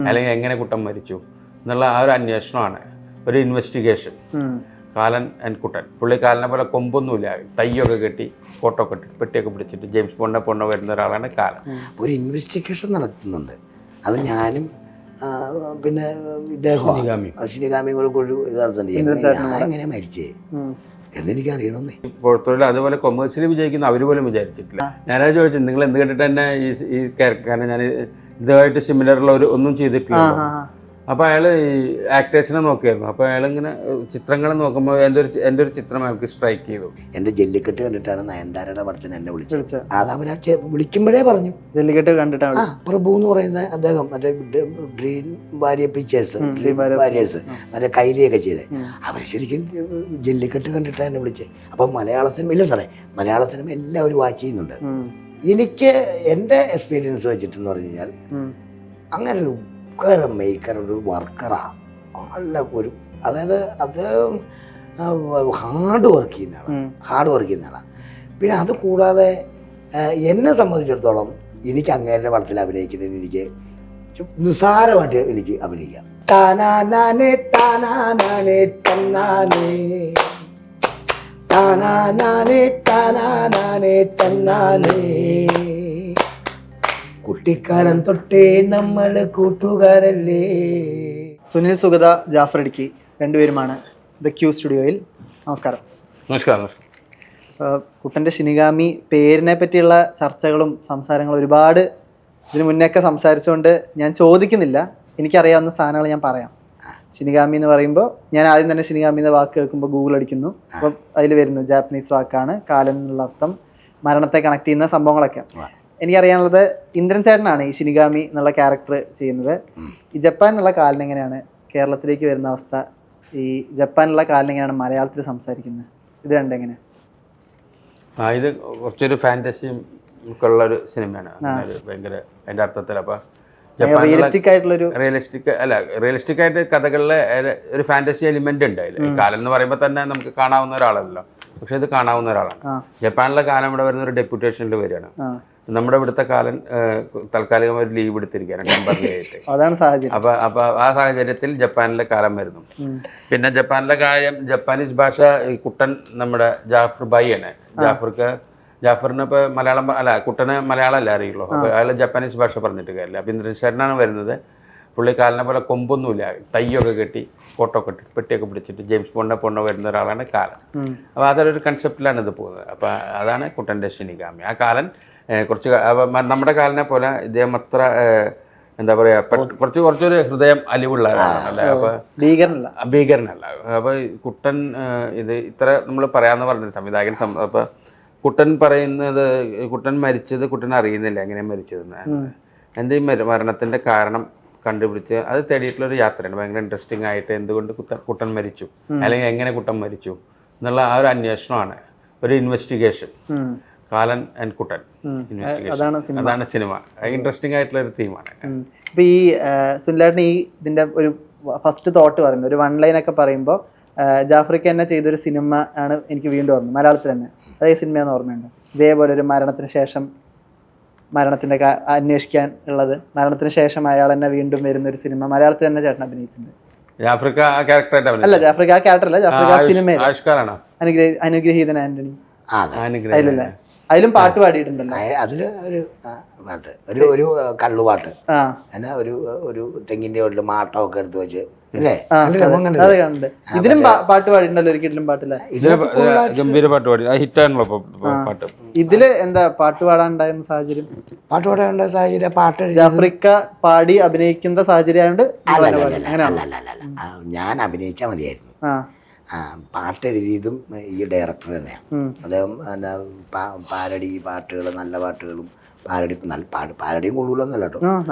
അല്ലെങ്കിൽ എങ്ങനെ കുട്ടൻ മരിച്ചു എന്നുള്ള ആ ഒരു അന്വേഷണമാണ്, ഒരു ഇൻവെസ്റ്റിഗേഷൻ. കാലൻ ആൻഡ് കുട്ടൻ. പുള്ളി കാലനെ പോലെ കൊമ്പൊന്നുമില്ല, തയ്യൊക്കെ കെട്ടി ഫോട്ടോ ഒക്കെ ഇട്ട് പെട്ടിയൊക്കെ പിടിച്ചിട്ട് ജെയിംസ് ബോണ്ടിനെ കൊണ്ട് വരുന്ന ഒരാളാണ് കാലൻ. ഒരു ഇൻവെസ്റ്റിഗേഷൻ നടത്തുന്നുണ്ട്. അത് ഞാനും പിന്നെ ഇദ്ദേഹം അശ്വിനികാമിയും കൂടെ എങ്ങനെ മരിച്ചേ എന്നെനിക്ക് അറിയണമെന്നേ. പുറത്തുള്ള അതുപോലെ കൊമേഴ്സ്യലി വിജയിക്കുന്ന അവർ പോലും വിചാരിച്ചിട്ടില്ല. ഞാനത് ചോദിച്ചു, നിങ്ങൾ എന്ത് കണ്ടിട്ട് തന്നെ ഈ കാരണം ഞാൻ ഇതുമായിട്ട് സിമിലറുള്ള ഒന്നും ചെയ്തിട്ടില്ല. അപ്പോൾ അയാൾ ഈ ആക്ടേഴ്സിനെ നോക്കിയായിരുന്നു. അപ്പോൾ അയാളിങ്ങനെ ചിത്രങ്ങൾ നോക്കുമ്പോൾ എൻ്റെ ഒരു ചിത്രം അയാൾക്ക് സ്ട്രൈക്ക് ചെയ്തു. എൻ്റെ ജല്ലിക്കെട്ട് കണ്ടിട്ടാണ് നയൻതാരയുടെ പടത്തിന് എന്നെ വിളിച്ചത്. അത് അവരാ വിളിക്കുമ്പോഴേ പറഞ്ഞു ജല്ലിക്കെട്ട് കണ്ടിട്ടാണ്. പ്രഭു എന്ന് പറയുന്ന അദ്ദേഹം മറ്റേ ഡ്രീം വാരിയർ പിക്ചേഴ്സ് വാരിയേഴ്സ് മറ്റേ കൈലിയൊക്കെ ചെയ്തേ, അവർ ശരിക്കും ജല്ലിക്കെട്ട് കണ്ടിട്ടാണ് എന്നെ വിളിച്ചത്. അപ്പം മലയാള സിനിമ ഇല്ല സാറേ, മലയാള സിനിമ എല്ലാവരും വാച്ച് ചെയ്യുന്നുണ്ട്. എനിക്ക് എൻ്റെ എക്സ്പീരിയൻസ് വെച്ചിട്ടെന്ന് പറഞ്ഞു കഴിഞ്ഞാൽ അങ്ങനെ ഒരു മേക്കർ, ഒരു വർക്കറാണ്, നല്ല ഒരു, അതായത് അത് ഹാർഡ് വർക്ക് ചെയ്യുന്ന ആളാണ്. പിന്നെ അത് കൂടാതെ എന്നെ സംബന്ധിച്ചിടത്തോളം എനിക്ക് അങ്ങേരുടെ പടത്തിൽ അഭിനയിക്കുന്നതിന് എനിക്ക് നിസ്സാരമായിട്ട് എനിക്ക് അഭിനയിക്കാം. താനാനാനേ താനാനാനേ തന്നാനേ താനാനാനേ താനാനാനേ തന്നാനേ, കുട്ടിക്കാലം തൊട്ടേ നമ്മൾ കൂട്ടുകാരല്ലേ. സുനിൽ സുഗത, ജാഫർ ഇടുക്കി രണ്ടുപേരുമാണ് ദ ക്യൂ സ്റ്റുഡിയോയിൽ. നമസ്കാരം. നമസ്കാരം. കുട്ടൻ്റെ ശിനിഗാമി പേരിനെ പറ്റിയുള്ള ചർച്ചകളും സംസാരങ്ങളും ഒരുപാട് ഇതിനു മുന്നേയൊക്കെ സംസാരിച്ചുകൊണ്ട് ഞാൻ ചോദിക്കുന്നില്ല, എനിക്കറിയാവുന്ന സാധനങ്ങൾ ഞാൻ പറയാം. ശിനിഗാമി എന്ന് പറയുമ്പോൾ ഞാൻ ആദ്യം തന്നെ ശിനിഗാമി എന്ന വാക്ക് കേൾക്കുമ്പോൾ ഗൂഗിൾ അടിക്കുന്നു. അപ്പം അതിൽ വരുന്നു ജാപ്പനീസ് വാക്കാണ്, കാലൻ എന്നുള്ള അർത്ഥം, മരണത്തെ കണക്ട് ചെയ്യുന്ന സംഭവങ്ങളൊക്കെ. എനിക്കറിയാനുള്ളത് ഇന്ദ്രൻ ചേട്ടനാണ് ഈ ശിനിഗാമി എന്നുള്ള ക്യാരക്ടർ ചെയ്യുന്നത്. ഈ ജപ്പാനിലുള്ള കാലൻ എങ്ങനെയാണ് കേരളത്തിലേക്ക് വരുന്ന അവസ്ഥ, ഈ ജപ്പാനിലുള്ള കാലൻ എങ്ങനെയാണ് മലയാളത്തിൽ സംസാരിക്കുന്നത്, ഇത് കണ്ടെങ്ങനെ? ഇത് കുറച്ചൊരു ഫാൻറ്റസിയും ഒക്കെ ഉള്ളൊരു സിനിമയാണ്. ഭയങ്കര അതിൻ്റെ അർത്ഥത്തിൽ. അപ്പോൾ റിയലിസ്റ്റിക് ആയിട്ടുള്ളൊരു റിയലിസ്റ്റിക് ആയിട്ട് കഥകളിലെ ഒരു ഫാൻറ്റസി എലിമെന്റ് ഉണ്ട് അതിൽ. കാലൻ എന്ന് പറയുമ്പോൾ തന്നെ നമുക്ക് കാണാവുന്ന ഒരാളല്ലോ, പക്ഷെ ഇത് കാണാവുന്ന ഒരാളാണ്. ജപ്പാനിലെ കാലം ഇവിടെ വരുന്ന ഒരു ഡെപ്യൂട്ടേഷനിൽ വരികയാണ്. നമ്മുടെ ഇവിടുത്തെ കാലൻ താൽക്കാലികമായി ഒരു ലീവ് എടുത്തിരിക്കുകയാണ് ടെമ്പററിയായിട്ട്. അപ്പൊ ആ സാഹചര്യത്തിൽ ജപ്പാനിലെ കാലം വരുന്നു. പിന്നെ ജപ്പാനിലെ കാര്യം, ജപ്പാനീസ് ഭാഷ ഈ കുട്ടൻ നമ്മുടെ ജാഫർ ഭായി ആണ്. ജാഫറിന് ഇപ്പോൾ മലയാളം കുട്ടന് മലയാളം അല്ല അറിയുള്ളൂ. അപ്പോൾ അയാൾ ജപ്പാനീസ് ഭാഷ പറഞ്ഞിട്ട് കാര്യമില്ല. അപ്പോൾ ഇന്ദ്രൻ വരുന്നത് പുള്ളി കാലിനെ പോലെ കൊമ്പൊന്നുമില്ല, തയ്യൊക്കെ കെട്ടി ഫോട്ടോ ഒക്കെ ഇട്ട് പെട്ടിയൊക്കെ പിടിച്ചിട്ട് ജെയിംസ് ബോണ്ടിനെ കൊണ്ട് വരുന്ന ഒരാളാണ് കാലൻ. അപ്പോൾ അതൊരു കൺസെപ്റ്റിലാണ് ഇത് പോകുന്നത്. അപ്പോൾ അതാണ് കുട്ടൻ്റെ ശിനിഗാമി. ആ കാലൻ കുറച്ച് നമ്മുടെ കാലിനെ പോലെ ഇദ്ദേഹം അത്ര എന്താ പറയുക, കുറച്ചൊരു ഹൃദയം അലിവുള്ള ഒരാളാണല്ലേ. അപ്പോൾ ഭീകരനല്ല. അപ്പോൾ കുട്ടൻ ഇത് ഇത്ര നമ്മൾ പറയാമെന്ന് പറഞ്ഞത് സംവിധായകൻ. അപ്പോൾ കുട്ടൻ പറയുന്നത് കുട്ടൻ മരിച്ചത് കുട്ടൻ അറിയുന്നില്ല എങ്ങനെ മരിച്ചതെന്ന്. എൻ്റെ ഈ മരണത്തിൻ്റെ കാരണം കണ്ടുപിടിച്ച് അത് തേടിയിട്ടുള്ളൊരു യാത്രയാണ്. ഭയങ്കര ഇൻട്രസ്റ്റിംഗ് ആയിട്ട് എന്തുകൊണ്ട് കുട്ടൻ മരിച്ചു അല്ലെങ്കിൽ എങ്ങനെ കുട്ടൻ മരിച്ചു എന്നുള്ള ആ ഒരു അന്വേഷണമാണ്, ഒരു ഇൻവെസ്റ്റിഗേഷൻ. കാലൻ ആൻഡ് കുട്ടൻ ഇൻവെസ്റ്റിഗേഷൻ, അതാണ് സിനിമ. ഇൻട്രസ്റ്റിംഗ് ആയിട്ടുള്ള ഒരു തീമാണ്. ഇപ്പൊ ഈ സുനിലേട്ടൻ ഈ ഇതിന്റെ ഒരു ഫസ്റ്റ് തോട്ട് പറയുന്നത്, ഒരു വൺ ലൈൻ ഒക്കെ പറയുമ്പോൾ ജാഫ്രിക്ക തന്നെ ചെയ്തൊരു സിനിമ ആണ് എനിക്ക് വീണ്ടും ഓർമ്മ, മലയാളത്തിൽ തന്നെ. അതേ സിനിമയെന്ന് ഓർമ്മയുണ്ട്. ഇതേപോലെ ഒരു മരണത്തിന് ശേഷം മരണത്തിന്റെ അന്വേഷിക്കാൻ ഉള്ളത്, മരണത്തിന് ശേഷം അയാൾ തന്നെ വീണ്ടും വരുന്ന ഒരു സിനിമ മലയാളത്തിൽ തന്നെ ചേട്ടൻ അഭിനയിച്ചിട്ടുണ്ട്. ജാഫ്രിക്ക ആ ക്യാരക്ടർ അല്ല, ജാഫ്രിക്ക ആ ക്യാരക്ടർ അല്ല, ജാഫ്രിക്ക സിനിമയിൽ അനുഗ്രഹീതൻ ആന്റണി അതിലും പാട്ട് പാടിയിട്ടുണ്ടല്ലോ. അതില് ഒരു പാട്ട്, ഒരു കള്ളുപാട്ട്, ഒരു തെങ്ങിന്റെ ചോട്ടില് മാട്ടമൊക്കെ എടുത്ത് വെച്ച് അത് കണ്ട്. ഇതിലും പാട്ട് പാടിയിട്ടുണ്ടല്ലോ, ഒരിക്കലും പാട്ടില്ല. ഗംഭീര പാട്ട് പാടി, ഹിറ്റാണല്ലോ പാട്ട്. ഇതില് എന്താ പാട്ട് പാടാനുണ്ടായിരുന്ന സാഹചര്യം? പാട്ട് ജാഫ്രിക്ക പാടി അഭിനയിക്കുന്ന സാഹചര്യം ആയതുകൊണ്ട് ഞാൻ അഭിനയിച്ചാൽ മതിയായിരുന്നു. പാട്ട് എഴുതിയതും ഈ ഡയറക്ടർ തന്നെയാണ്. അദ്ദേഹം പാരഡി പാട്ടുകൾ, നല്ല പാട്ടുകളും പാരഡിയും കൊള്ളൂലെന്നല്ല കേട്ടോ,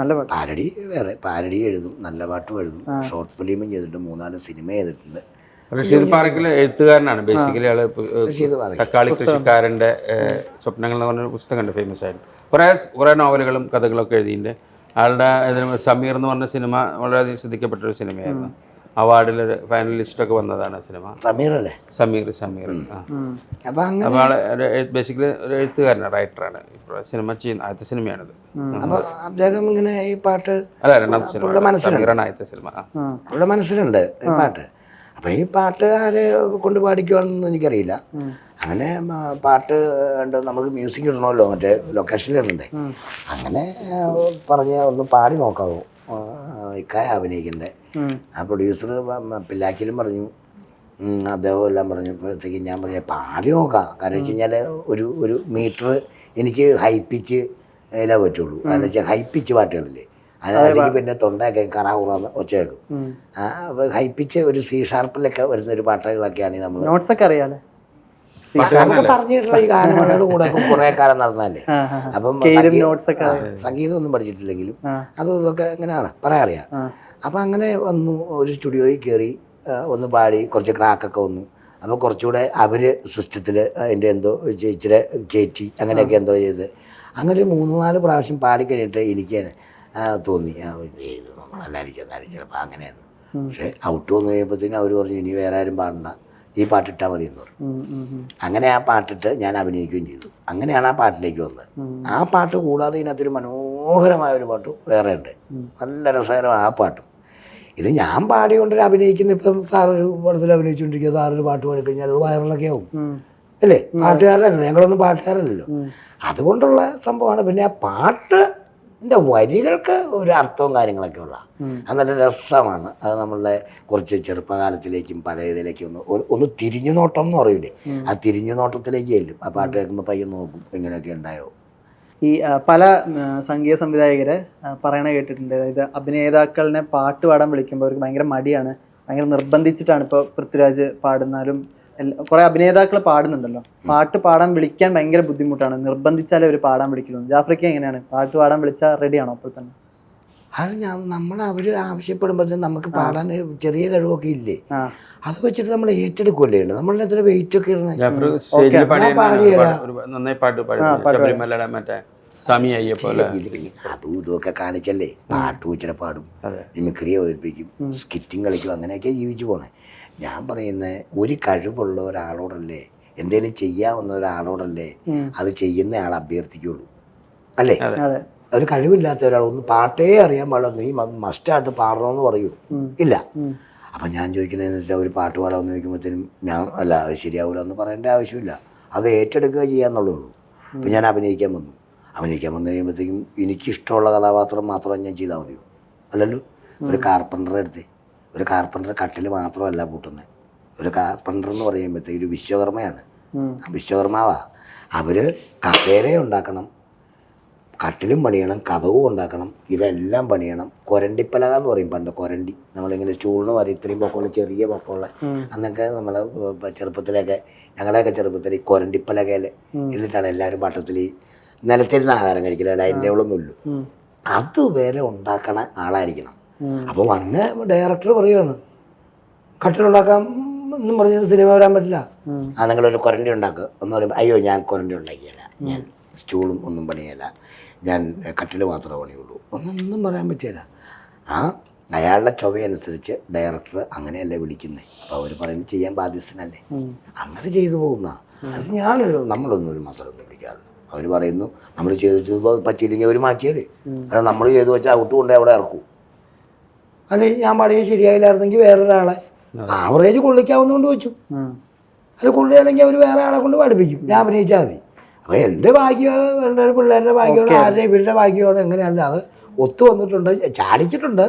പാരഡി വേറെ, പാരഡി എഴുതും, നല്ല പാട്ടും എഴുതും, ഷോർട്ട് ഫിലിമും ചെയ്തിട്ടുണ്ട്, 3-4 സിനിമ ചെയ്തിട്ടുണ്ട്. റഷീദ് പാറക്കൽ എഴുത്തുകാരനാണ് ബേസിക്കലി. ആള് തക്കാളി കൃഷിക്കാരൻ്റെ സ്വപ്നങ്ങൾ എന്ന് പറഞ്ഞൊരു പുസ്തകമുണ്ട്, ഫേമസ് ആയിട്ട്. കുറേ നോവലുകളും കഥകളൊക്കെ എഴുതിയിട്ടുണ്ട്. ആളുടെ സമീർ എന്ന് പറഞ്ഞ സിനിമ വളരെയധികം ശ്രദ്ധിക്കപ്പെട്ടൊരു സിനിമയായിരുന്നു. അവാർഡിലൊരു ഫൈനലിസ്റ്റൊക്കെ വന്നതാണ് സിനിമ. സമീർ അല്ലേ? സമീർ ആ. അപ്പം അങ്ങനെ അപ്പോൾ ആള് ബേസിക്കലി ഒരു എഴുത്തുകാരനാണ്, റൈറ്ററാണ്. ഇപ്പോൾ സിനിമ ചെയ്യുന്ന ആദ്യത്തെ സിനിമയാണിത്. അപ്പോൾ അദ്ദേഹം ഇങ്ങനെ ഈ പാട്ട് അല്ല, രണ്ടാമത്തെ സിനിമ സമീറാണ് ആദ്യത്തെ സിനിമ. അവരുടെ മനസ്സിലുണ്ട് ഈ പാട്ട്. അപ്പം ഈ പാട്ട് ആരെ കൊണ്ട് പാടിക്കുവാണെന്ന് എനിക്കറിയില്ല. അങ്ങനെ പാട്ട് ഉണ്ട്, നമുക്ക് മ്യൂസിക് ഇടണമല്ലോ, മറ്റേ ലൊക്കേഷനിൽ ഇടണ്ടേ. അങ്ങനെ പറഞ്ഞ് ഒന്ന് പാടി നോക്കാവോ ഇക്കായ അഭിനയിക്കണ്ടേ. ആ പ്രൊഡ്യൂസർ പില്ലാക്കിലും പറഞ്ഞു, അദ്ദേഹം എല്ലാം പറഞ്ഞപ്പോഴത്തേക്ക് ഞാൻ പറഞ്ഞ പാടി നോക്കാം. കാരണം വെച്ച് കഴിഞ്ഞാൽ ഒരു മീറ്റർ എനിക്ക് ഹൈപ്പിച്ച് അതിലേ പറ്റുള്ളൂ. കാരണം വെച്ചാൽ ഹൈപ്പിച്ച് പാട്ടുകളില്ലേ, അല്ലെങ്കിൽ പിന്നെ തൊണ്ടയൊക്കെ കറാകുറാന്ന് ഒച്ച വെക്കും. ഹൈപ്പിച്ച് ഒരു സി ഷാർപ്പിലൊക്കെ വരുന്നൊരു പാട്ടുകളൊക്കെയാണ് നമ്മൾ നോട്ട്സൊക്കെ അറിയാലേ, പറഞ്ഞിട്ടുള്ള ഈ ഗാനമേളയുടെ കൂടെ കുറെ കാലം നടന്നല്ലേ. അപ്പം സംഗീതം ഒന്നും പഠിച്ചിട്ടില്ലെങ്കിലും അതും ഇതൊക്കെ എങ്ങനെയാണ് പറയാറിയാം. അപ്പം അങ്ങനെ വന്നു, ഒരു സ്റ്റുഡിയോയിൽ കയറി ഒന്ന് പാടി, കുറച്ച് ക്രാക്കൊക്കെ വന്നു. അപ്പോൾ കുറച്ചുകൂടെ അവർ സിസ്റ്റത്തിൽ അതിൻ്റെ എന്തോ ഇച്ചിരി കയറ്റി അങ്ങനെയൊക്കെ എന്തോ ചെയ്ത് അങ്ങനെ ഒരു 3-4 പ്രാവശ്യം പാടിക്കഴിഞ്ഞിട്ട് എനിക്ക് തോന്നി നമ്മളല്ലായിരിക്കും ചിലപ്പോൾ അങ്ങനെയാണ്. പക്ഷേ ഔട്ട് വന്നു കഴിയുമ്പോഴത്തേക്കും അവർ പറഞ്ഞു ഇനി വേറെ ആരും പാടണ്ട, ഈ പാട്ടിട്ടാൽ മതി എന്ന് പറഞ്ഞു. അങ്ങനെ ആ പാട്ടിട്ട് ഞാൻ അഭിനയിക്കുകയും ചെയ്തു. അങ്ങനെയാണ് ആ പാട്ടിലേക്ക് വന്നത്. ആ പാട്ട് കൂടാതെ ഇതിനകത്തൊരു മനോഹരമായ ഒരു പാട്ട് വേറെ ഉണ്ട്, നല്ല രസകരമായ ആ പാട്ടും. ഇത് ഞാൻ പാടിക്കൊണ്ടൊരു അഭിനയിക്കുന്ന, ഇപ്പം സാറൊരു പടത്തിൽ അഭിനയിച്ചുകൊണ്ടിരിക്കുക, സാറൊരു പാട്ട് പാടിക്കഴിഞ്ഞാൽ അത് വൈറലൊക്കെ ആവും അല്ലേ. പാട്ടുകാരനല്ലോ, ഞങ്ങളൊന്നും പാട്ടുകാരല്ലോ. അതുകൊണ്ടുള്ള സംഭവമാണ്. പിന്നെ ആ പാട്ടിൻ്റെ വരികൾക്ക് ഒരു അർത്ഥവും കാര്യങ്ങളൊക്കെ ഉള്ള അത് നല്ല രസമാണ്. അത് നമ്മളുടെ കുറച്ച് ചെറുപ്പകാലത്തിലേക്കും പഴയതിലേക്കും ഒന്ന് തിരിഞ്ഞു നോട്ടം എന്ന് പറയൂലേ, ആ തിരിഞ്ഞു നോട്ടത്തിലേക്ക് ചെല്ലും. ആ പാട്ട് കേൾക്കുമ്പോൾ പയ്യൻ നോക്കും എങ്ങനെയൊക്കെ ഉണ്ടായോ. ഈ പല സംഗീത സംവിധായകരെ പറയണ കേട്ടിട്ടുണ്ട്, അതായത് അഭിനേതാക്കളിനെ പാട്ട് പാടാൻ വിളിക്കുമ്പോൾ അവർക്ക് ഭയങ്കര മടിയാണ്, ഭയങ്കര നിർബന്ധിച്ചിട്ടാണ്. ഇപ്പോൾ പൃഥ്വിരാജ് പാടുന്നാലും കുറെ അഭിനേതാക്കൾ പാടുന്നുണ്ടല്ലോ, പാട്ട് പാടാൻ വിളിക്കാൻ ഭയങ്കര ബുദ്ധിമുട്ടാണ്, നിർബന്ധിച്ചാലേ അവർ പാടാൻ വിളിക്കുള്ളൂ. ജാഫ്രിക്ക എങ്ങനെയാണ്, പാട്ട് പാടാൻ വിളിച്ചാൽ റെഡിയാണോ അപ്പോൾ തന്നെ? അത് അവർ ആവശ്യപ്പെടുമ്പോഴത്തേക്കും നമുക്ക് പാടാൻ ചെറിയ കഴിവൊക്കെ ഇല്ലേ, അത് വെച്ചിട്ട് നമ്മൾ ഏറ്റെടുക്കുമല്ലേ. നമ്മളുടെ എത്ര വെയിറ്റ് ഒക്കെ ഇടണേ. അതും ഇതൊക്കെ കാണിച്ചല്ലേ, പാട്ട് ഉച്ചര പാടും, മിമിക്രി അവതരിപ്പിക്കും, സ്കിറ്റിങ് കളിക്കും, അങ്ങനെയൊക്കെ ജീവിച്ചു പോണേ. ഞാൻ പറയുന്നത് ഒരു കഴിവുള്ള ഒരാളോടല്ലേ, എന്തേലും ചെയ്യാവുന്ന ഒരാളോടല്ലേ അത് ചെയ്യുന്ന ആൾ അഭ്യർത്ഥിക്കുള്ളൂ അല്ലേ. ഒരു കഴിവില്ലാത്ത ഒരാൾ ഒന്ന് പാട്ടേ അറിയാൻ പാടില്ല, നീ മസ്റ്റായിട്ട് പാടണമെന്ന് പറയൂ ഇല്ല. അപ്പം ഞാൻ ചോദിക്കുന്നതെന്ന് വെച്ചാൽ ഒരു പാട്ട് പാടാമെന്ന് ചോദിക്കുമ്പോഴത്തേനും ഞാൻ അല്ല അത് ശരിയാവില്ല എന്ന് പറയേണ്ട ആവശ്യമില്ല, അത് ഏറ്റെടുക്കുക ചെയ്യാന്നുള്ളൂ. ഇപ്പം ഞാൻ അഭിനയിക്കാൻ വന്നു കഴിയുമ്പോഴത്തേക്കും എനിക്കിഷ്ടമുള്ള കഥാപാത്രം മാത്രം ഞാൻ ചെയ്താൽ മതിയോ? അല്ലല്ലോ. ഒരു കാർപ്പൻ്ററെ എടുത്തേ, ഒരു കാർപ്പൻ്റർ കട്ടിൽ മാത്രമല്ല പൂട്ടുന്നത്. ഒരു കാർപ്പൻ്റർ എന്ന് പറയുമ്പോഴത്തേക്ക് ഒരു വിശ്വകർമ്മയാണ്. വിശ്വകർമാവാ. അവർ കസേര ഉണ്ടാക്കണം, കട്ടിലും പണിയണം, കതവും ഉണ്ടാക്കണം, ഇതെല്ലാം പണിയണം. കൊരണ്ടിപ്പലക എന്ന് പറയും പണ്ട്, കൊരണ്ടി നമ്മളിങ്ങനെ സ്റ്റൂളിന് പറയും, ഇത്രയും പൊക്കമുള്ള ചെറിയ പൊക്കമുള്ള. അന്നൊക്കെ നമ്മളെ ചെറുപ്പത്തിലൊക്കെ, ഞങ്ങളുടെയൊക്കെ ചെറുപ്പത്തിൽ ഈ കൊരണ്ടിപ്പലകയിൽ എന്നിട്ടാണ് എല്ലാവരും പട്ടത്തിൽ നിലത്തിരുന്ന ആഹാരം കഴിക്കില്ല, ഡൈനിങ് ടേബിളൊന്നുമില്ല. അതുവരെ ഉണ്ടാക്കണ ആളായിരിക്കണം. അപ്പോൾ വന്ന് ഡയറക്ടർ പറയുകയാണ് കട്ടിലുണ്ടാക്കാം എന്നും പറഞ്ഞിട്ട് സിനിമ വരാൻ പറ്റില്ല. നിങ്ങളൊരു കൊരണ്ടി ഉണ്ടാക്കുക എന്ന് പറയുമ്പോൾ അയ്യോ ഞാൻ കൊരണ്ടി ഉണ്ടാക്കിയല്ല, ഞാൻ സ്റ്റൂളും ഒന്നും പണിയല്ല, ഞാൻ കട്ടിൽ മാത്രമേ പണിയുള്ളൂ ഒന്നും പറയാൻ പറ്റില്ല. അയാളുടെ ചൊവ്വയനുസരിച്ച് ഡയറക്ടർ അങ്ങനെയല്ലേ വിളിക്കുന്നത്. അപ്പോൾ അവർ പറയുന്നത് ചെയ്യാൻ ബാധ്യസ്ഥനല്ലേ, അങ്ങനെ ചെയ്തു പോകുന്ന. അത് നമ്മളൊന്നും ഒരു മസാലൊന്നും വിളിക്കാറില്ല. അവർ പറയുന്നു നമ്മൾ ചെയ്തിട്ട് പറ്റിയില്ലെങ്കിൽ അവർ മാറ്റിയാലേ, അല്ല നമ്മൾ ചെയ്തു വെച്ചാൽ ഔട്ട് കൊണ്ടേ അവിടെ ഇറക്കൂ. അല്ലെങ്കിൽ ഞാൻ പാടിയത് ശരിയായില്ലായിരുന്നെങ്കിൽ വേറൊരാളെ ആവറേജ് കൊള്ളിക്കാവുന്നതുകൊണ്ട് വെച്ചു, അത് കൊള്ളിയല്ലെങ്കിൽ അവർ വേറെ ആളെ കൊണ്ട് പഠിപ്പിക്കും, ഞാൻ അഭിനയിച്ചാൽ മതി. അപ്പോൾ എൻ്റെ ഭാഗ്യം, എൻ്റെ പിള്ളേരുടെ ഭാഗ്യമാണ്, ആരുടെ ഇവരുടെ ഭാഗ്യമാണ്, എങ്ങനെയാണ് അത് ഒത്തു വന്നിട്ടുണ്ട്. ചാടിച്ചിട്ടുണ്ട്,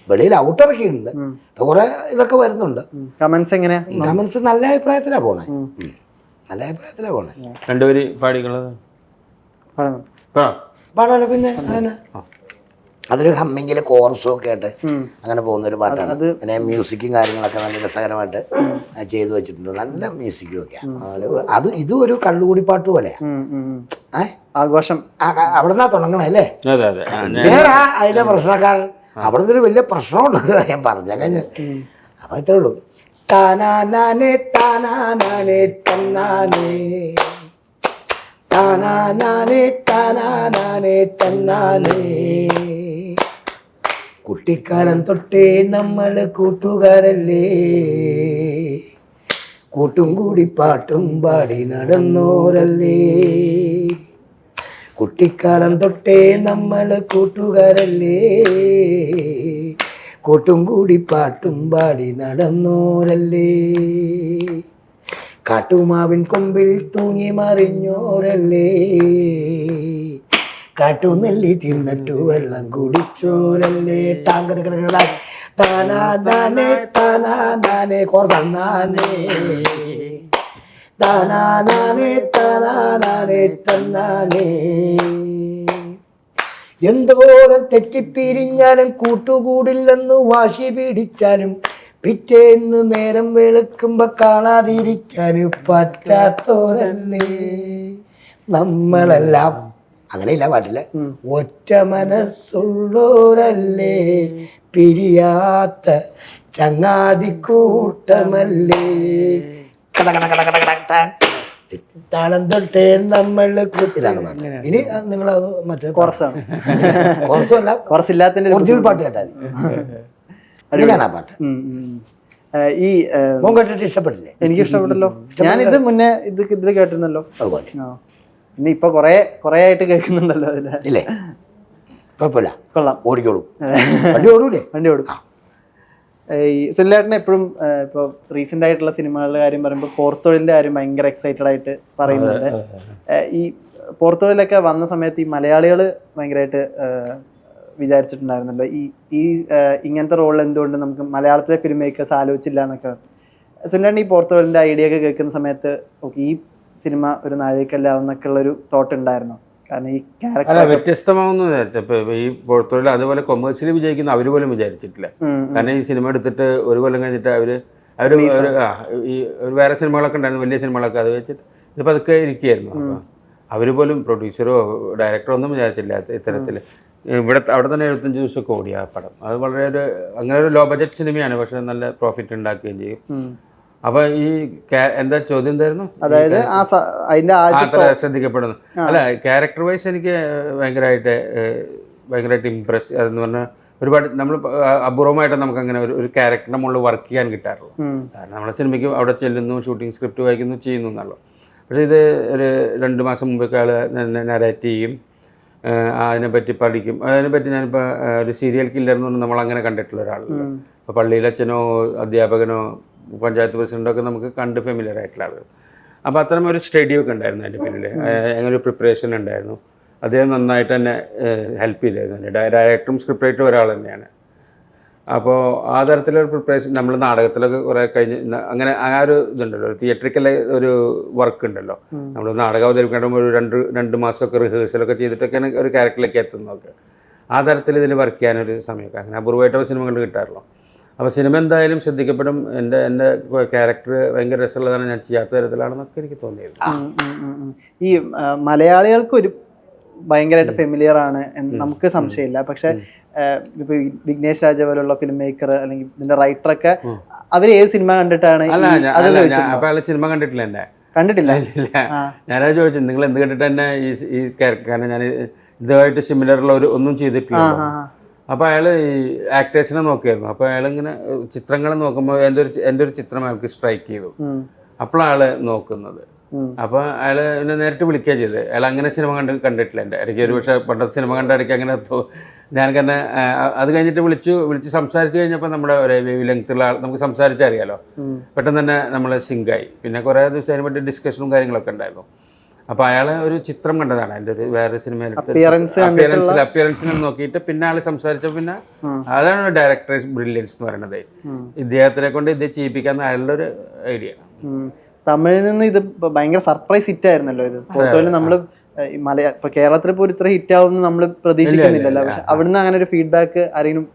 വെളിയിൽ ഔട്ടിറക്കിയിട്ടുണ്ട്, കുറെ ഇതൊക്കെ വരുന്നുണ്ട്. കമൻസ് നല്ല അഭിപ്രായത്തിലാണ് പോണേ, നല്ല അഭിപ്രായത്തിലാണ് പോണേ. രണ്ടുപേര് പാടിക്കുള്ളത് പാടാനോ പിന്നെ അങ്ങനെ അതൊരു ഹമ്മിങ്ങിൽ കോറസും ഒക്കെ ആയിട്ട് അങ്ങനെ പോകുന്നൊരു പാട്ടാണ്. പിന്നെ മ്യൂസിക്കും കാര്യങ്ങളൊക്കെ നല്ല രസകരമായിട്ട് ചെയ്തു വെച്ചിട്ടുണ്ട്, നല്ല മ്യൂസിക്കും ഒക്കെയാണ്. ഇതും ഒരു കള്ളുകൂടി പാട്ട് പോലെയാണ്, ആഘോഷം. അവിടെ നിന്നാ തുടങ്ങണേ അല്ലേ, വേറെ അതിന്റെ പ്രശ്നക്കാരൻ അവിടെ നിന്നൊരു വലിയ പ്രശ്നമുണ്ട് ഞാൻ പറഞ്ഞ കഴിഞ്ഞ. അപ്പൊ ഇത്രേ ഉള്ളൂ. താനാനാനേ താനാനാനേ തന്നാനേ താനാനാനേ താനാനാനേ തന്നാനേ കുട്ടിക്കാലം തൊട്ടേ നമ്മൾ കൂട്ടുകാരല്ലേ, കൂട്ടും കൂടി പാട്ടും പാടി നടന്നോരല്ലേ. കുട്ടിക്കാലം തൊട്ടേ നമ്മൾ കൂട്ടുകാരല്ലേ, കൂട്ടും കൂടി പാട്ടും പാടി നടന്നോരല്ലേ. കാട്ടുമാവിൻ കൊമ്പിൽ തൂങ്ങി മറിഞ്ഞോരല്ലേ, കാട്ടുനെല്ലി തിന്നിട്ടു വെള്ളം കുടിച്ചോരല്ലേ. ടാങ്കട താനാനെ താനാനെ കൊറന്നാനേ, താനാനെ താനാനെ തന്നാനേ. എന്തോരം തെറ്റിപ്പിരിഞ്ഞാലും കൂട്ടുകൂടില്ലെന്ന് വാശി പിടിച്ചാലും പിറ്റേന്ന് നേരം വെളുക്കുമ്പോ കാണാതിരിക്കാനും പറ്റാത്തോരല്ലേ നമ്മളെല്ലാം. അങ്ങനെയില്ല പാട്ടില്ല. ഒറ്റ മനസ്സുള്ളോരല്ലേ, പിരിയാത്ത ചങ്ങാതിക്കൂട്ടമല്ലേ. താളം തൊട്ടേ നമ്മൾ കൂട്ടിലാണ് പാട്ട്. ഇനി നിങ്ങൾ അത് മറ്റേ കോറസാണ്. കോറസല്ല, കോറസില്ലാത്തതിന്റെ ഒറിജിനൽ പാട്ട് കേട്ടാൽ അങ്ങനെയാണ് ആ പാട്ട്. ഈ മോൻ കേട്ടിട്ട് ഇഷ്ടപ്പെട്ടില്ലേ? എനിക്ക് ഇഷ്ടപ്പെട്ടല്ലോ. ഞാൻ ഇത് മുന്നേ ഇത് കേട്ടിരുന്നല്ലോ. അതുപോലെ പിന്നെ ഇപ്പൊ കൊറേ ആയിട്ട് കേൾക്കുന്നുണ്ടല്ലോ അതില്. ഇല്ലേ, കുഴപ്പമില്ല, കൊള്ളാം, ഓടിക്കോളൂ. വണ്ടി ഓടൂലേ? വണ്ടി ഓടും. ഈ സുനിലേട്ടൻ എപ്പോഴും ഇപ്പോൾ റീസെന്റ് ആയിട്ടുള്ള സിനിമകളുടെ കാര്യം പറയുമ്പോൾ പോർത്തൊഴിലിന്റെ കാര്യം ഭയങ്കര എക്സൈറ്റഡ് ആയിട്ട് പറയുന്നുണ്ട്. ഈ പോർത്തൊഴിലൊക്കെ വന്ന സമയത്ത് ഈ മലയാളികൾ ഭയങ്കരമായിട്ട് വിചാരിച്ചിട്ടുണ്ടായിരുന്നല്ലോ ഈ ഇങ്ങനത്തെ റോൾ എന്തുകൊണ്ട് നമുക്ക് മലയാളത്തിലെ ഫിലിം മേക്കേഴ്സ് ആലോചിച്ചില്ല എന്നൊക്കെ. സുനിലേട്ടൻ ഈ പോർത്തൊഴിലിന്റെ ഐഡിയ ഒക്കെ കേൾക്കുന്ന സമയത്ത് ഓക്കെ ഈ സിനിമ ഒരു നാഴികക്കല്ലാവുന്നൊക്കെ ഉള്ളൊരു തോട്ട് ഉണ്ടായിരുന്നു? കാരണം ഈ അല്ല, വ്യത്യസ്തമാവുന്നു വിചാരിച്ചപ്പോ ഈ പോർത്തൊഴിൽ അതുപോലെ കൊമേഴ്സ്യലി വിജയിക്കുന്ന അവര് പോലും വിചാരിച്ചിട്ടില്ല. കാരണം ഈ സിനിമ എടുത്തിട്ട് ഒരു കൊല്ലം കഴിഞ്ഞിട്ട് അവര് ഈ വേറെ സിനിമകളൊക്കെ ഉണ്ടായിരുന്നു, വലിയ സിനിമകളൊക്കെ, അത് വെച്ചിട്ട് ഇതിപ്പോൾ അതൊക്കെ ഇരിക്കുകയായിരുന്നു. അപ്പോൾ അവര് പോലും പ്രൊഡ്യൂസറോ ഡയറക്ടറോ ഒന്നും വിചാരിച്ചില്ല ഇത്തരത്തിൽ. അവിടെ തന്നെ 75 ദിവസമൊക്കെ ഓടി ആ പടം. അത് വളരെ അങ്ങനെ ഒരു ലോ ബഡ്ജറ്റ് സിനിമയാണ്, പക്ഷെ നല്ല പ്രോഫിറ്റ് ഉണ്ടാക്കുകയും ചെയ്യും. അപ്പൊ ഈ എന്താ ചോദ്യം എന്തായിരുന്നു? അതായത് അത്ര ശ്രദ്ധിക്കപ്പെടുന്നു. അല്ല, ക്യാരക്ടർ വൈസ് എനിക്ക് ഭയങ്കരമായിട്ട് ഇംപ്രസ് എന്ന് പറഞ്ഞാൽ ഒരുപാട് നമ്മൾ അപൂർവമായിട്ട് നമുക്ക് അങ്ങനെ ഒരു ക്യാരക്ടറിന്റെ മുകളിൽ വർക്ക് ചെയ്യാൻ കിട്ടാറുള്ളൂ. കാരണം നമ്മളെ സിനിമയ്ക്ക് അവിടെ ചെല്ലുന്നു, ഷൂട്ടിംഗ് സ്ക്രിപ്റ്റ് വായിക്കുന്നു, ചെയ്യുന്നു എന്നുള്ളൂ. പക്ഷേ ഇത് ഒരു 2 മാസം മുമ്പൊക്കെ ആൾ നരേറ്റ് ചെയ്യും, അതിനെപ്പറ്റി പഠിക്കും. അതിനെപ്പറ്റി ഞാനിപ്പോൾ ഒരു സീരിയൽ കില്ലർ എന്ന് പറഞ്ഞാൽ നമ്മളങ്ങനെ കണ്ടിട്ടുള്ള ഒരാളല്ല. ഇപ്പോൾ പള്ളിയിലച്ഛനോ അധ്യാപകനോ പഞ്ചായത്ത് പ്രസിഡൻ്റൊക്കെ നമുക്ക് കണ്ട് ഫെമിലിയർ ആയിട്ടുള്ള ആളുകൾ. അപ്പോൾ അത്തരം ഒരു സ്റ്റഡിയൊക്കെ ഉണ്ടായിരുന്നു അതിൻ്റെ പിന്നിൽ. അങ്ങനെ ഒരു പ്രിപ്പറേഷൻ ഉണ്ടായിരുന്നു. അദ്ദേഹം നന്നായിട്ട് തന്നെ ഹെൽപ്പ് ചെയ്തായിരുന്നു. ഡയറക്ടറും സ്ക്രിപ്റ്റ് റൈറ്ററും ഒരാൾ തന്നെയാണ്. അപ്പോൾ ആ തരത്തിലൊരു പ്രിപ്പറേഷൻ നമ്മൾ നാടകത്തിലൊക്കെ കുറേ കഴിഞ്ഞ് അങ്ങനെ ആ ഒരു ഇതുണ്ടല്ലോ, ഒരു തിയേറ്ററിക്കൽ ഒരു വർക്ക് ഉണ്ടല്ലോ. നമ്മൾ നാടകം അവതരിപ്പിക്കേണ്ട ഒരു 2 മാസമൊക്കെ റിഹേഴ്സലൊക്കെ ചെയ്തിട്ടൊക്കെയാണ് ഒരു ക്യാരക്ടറിലേക്ക് എത്തുന്നതൊക്കെ. ആ തരത്തിൽ ഇതിൽ വർക്ക് ചെയ്യാനൊരു സമയമൊക്കെ അങ്ങനെ അപൂർവമായിട്ടോ സിനിമകൾ കിട്ടാറുള്ളൂ. അപ്പോൾ സിനിമ എന്തായാലും ശ്രദ്ധിക്കപ്പെടും. എൻ്റെ ക്യാരക്ടർ ഭയങ്കര രസമുള്ളതാണ്, ഞാൻ ചെയ്യാത്ത തരത്തിലാണെന്നൊക്കെ എനിക്ക് തോന്നിയത്. ഈ മലയാളികൾക്ക് ഒരു ഭയങ്കരമായിട്ട് ഫെമിലിയർ ആണ് നമുക്ക് സംശയമില്ല. പക്ഷെ ഇപ്പൊ വിഘ്നേഷ് രാജ പോലുള്ള ഫിലിം മേക്കർ അല്ലെങ്കിൽ ഇതിന്റെ റൈറ്ററൊക്കെ അവര് ഏത് സിനിമ കണ്ടിട്ടാണ്? അപ്പൊ അയാൾ സിനിമ കണ്ടിട്ടില്ല, എന്നെ കണ്ടിട്ടില്ല. ഞാനത് ചോദിച്ചു, നിങ്ങൾ എന്ത് കണ്ടിട്ട് തന്നെ ഈ ക്യാരക്ടർ, കാരണം ഞാൻ ഇതുമായിട്ട് സിമിലറുള്ള ഒന്നും ചെയ്തിട്ടില്ല. അപ്പോൾ അയാൾ ഈ ആക്ടേഴ്സിനെ നോക്കിയായിരുന്നു. അപ്പോൾ അയാളിങ്ങനെ ചിത്രങ്ങൾ നോക്കുമ്പോൾ എൻ്റെ ഒരു ചിത്രം അയാൾക്ക് സ്ട്രൈക്ക് ചെയ്തു. അപ്പോഴാണ് ആൾ നോക്കുന്നത്. അപ്പോൾ അയാൾ എന്നെ നേരിട്ട് വിളിക്കുക ചെയ്തത്. അയാൾ അങ്ങനെ സിനിമ കണ്ടിട്ടില്ല. എൻ്റെ ഇടയ്ക്ക് ഒരു പക്ഷേ പണ്ടത്തെ സിനിമ കണ്ട ഇടയ്ക്ക് അങ്ങനെ ഞാൻ തന്നെ അത് കഴിഞ്ഞിട്ട് വിളിച്ച് സംസാരിച്ച് കഴിഞ്ഞപ്പോൾ നമ്മുടെ ഒരു വേവ് ലെങ്ത്തുള്ള ആൾ, നമുക്ക് സംസാരിച്ചറിയാലോ, പെട്ടെന്ന് തന്നെ നമ്മൾ സിങ്കായി. പിന്നെ കുറേ ദിവസം അതിനെ പറ്റി ഡിസ്കഷനും കാര്യങ്ങളൊക്കെ ഉണ്ടായിരുന്നു. അപ്പോൾ അയാൾ ഒരു ചിത്രം കണ്ടതാണ് എൻ്റെ ഒരു വേറെ സിനിമയിൽ അപ്പിയറൻസിനെ നോക്കിയിട്ട് പിന്നെ ആൾ സംസാരിച്ചപ്പോൾ പിന്നെ അതാണ് ഡയറക്ടേഴ്സ് ബ്രില്യൻസ് എന്ന് പറയുന്നത്. ഇദ്ദേഹത്തിനെ കൊണ്ട് ഇത് ചെയ്യിപ്പിക്കാന്ന് അയാളുടെ ഒരു ഐഡിയ. തമിഴിൽ നിന്ന് ഇത് ഭയങ്കര സർപ്രൈസ് ഹിറ്റ് ആയിരുന്നല്ലോ ഇത്. അതുപോലെ നമ്മള് ഇപ്പൊ കേരളത്തിൽ പോലും ഇത്ര ഹിറ്റ് ആവുമെന്ന് നമ്മൾ പ്രതീക്ഷിക്കുന്നില്ലല്ലോ. പക്ഷെ അവിടുന്ന് അങ്ങനെ ഒരു ഫീഡ്ബാക്ക് ആരെങ്കിലും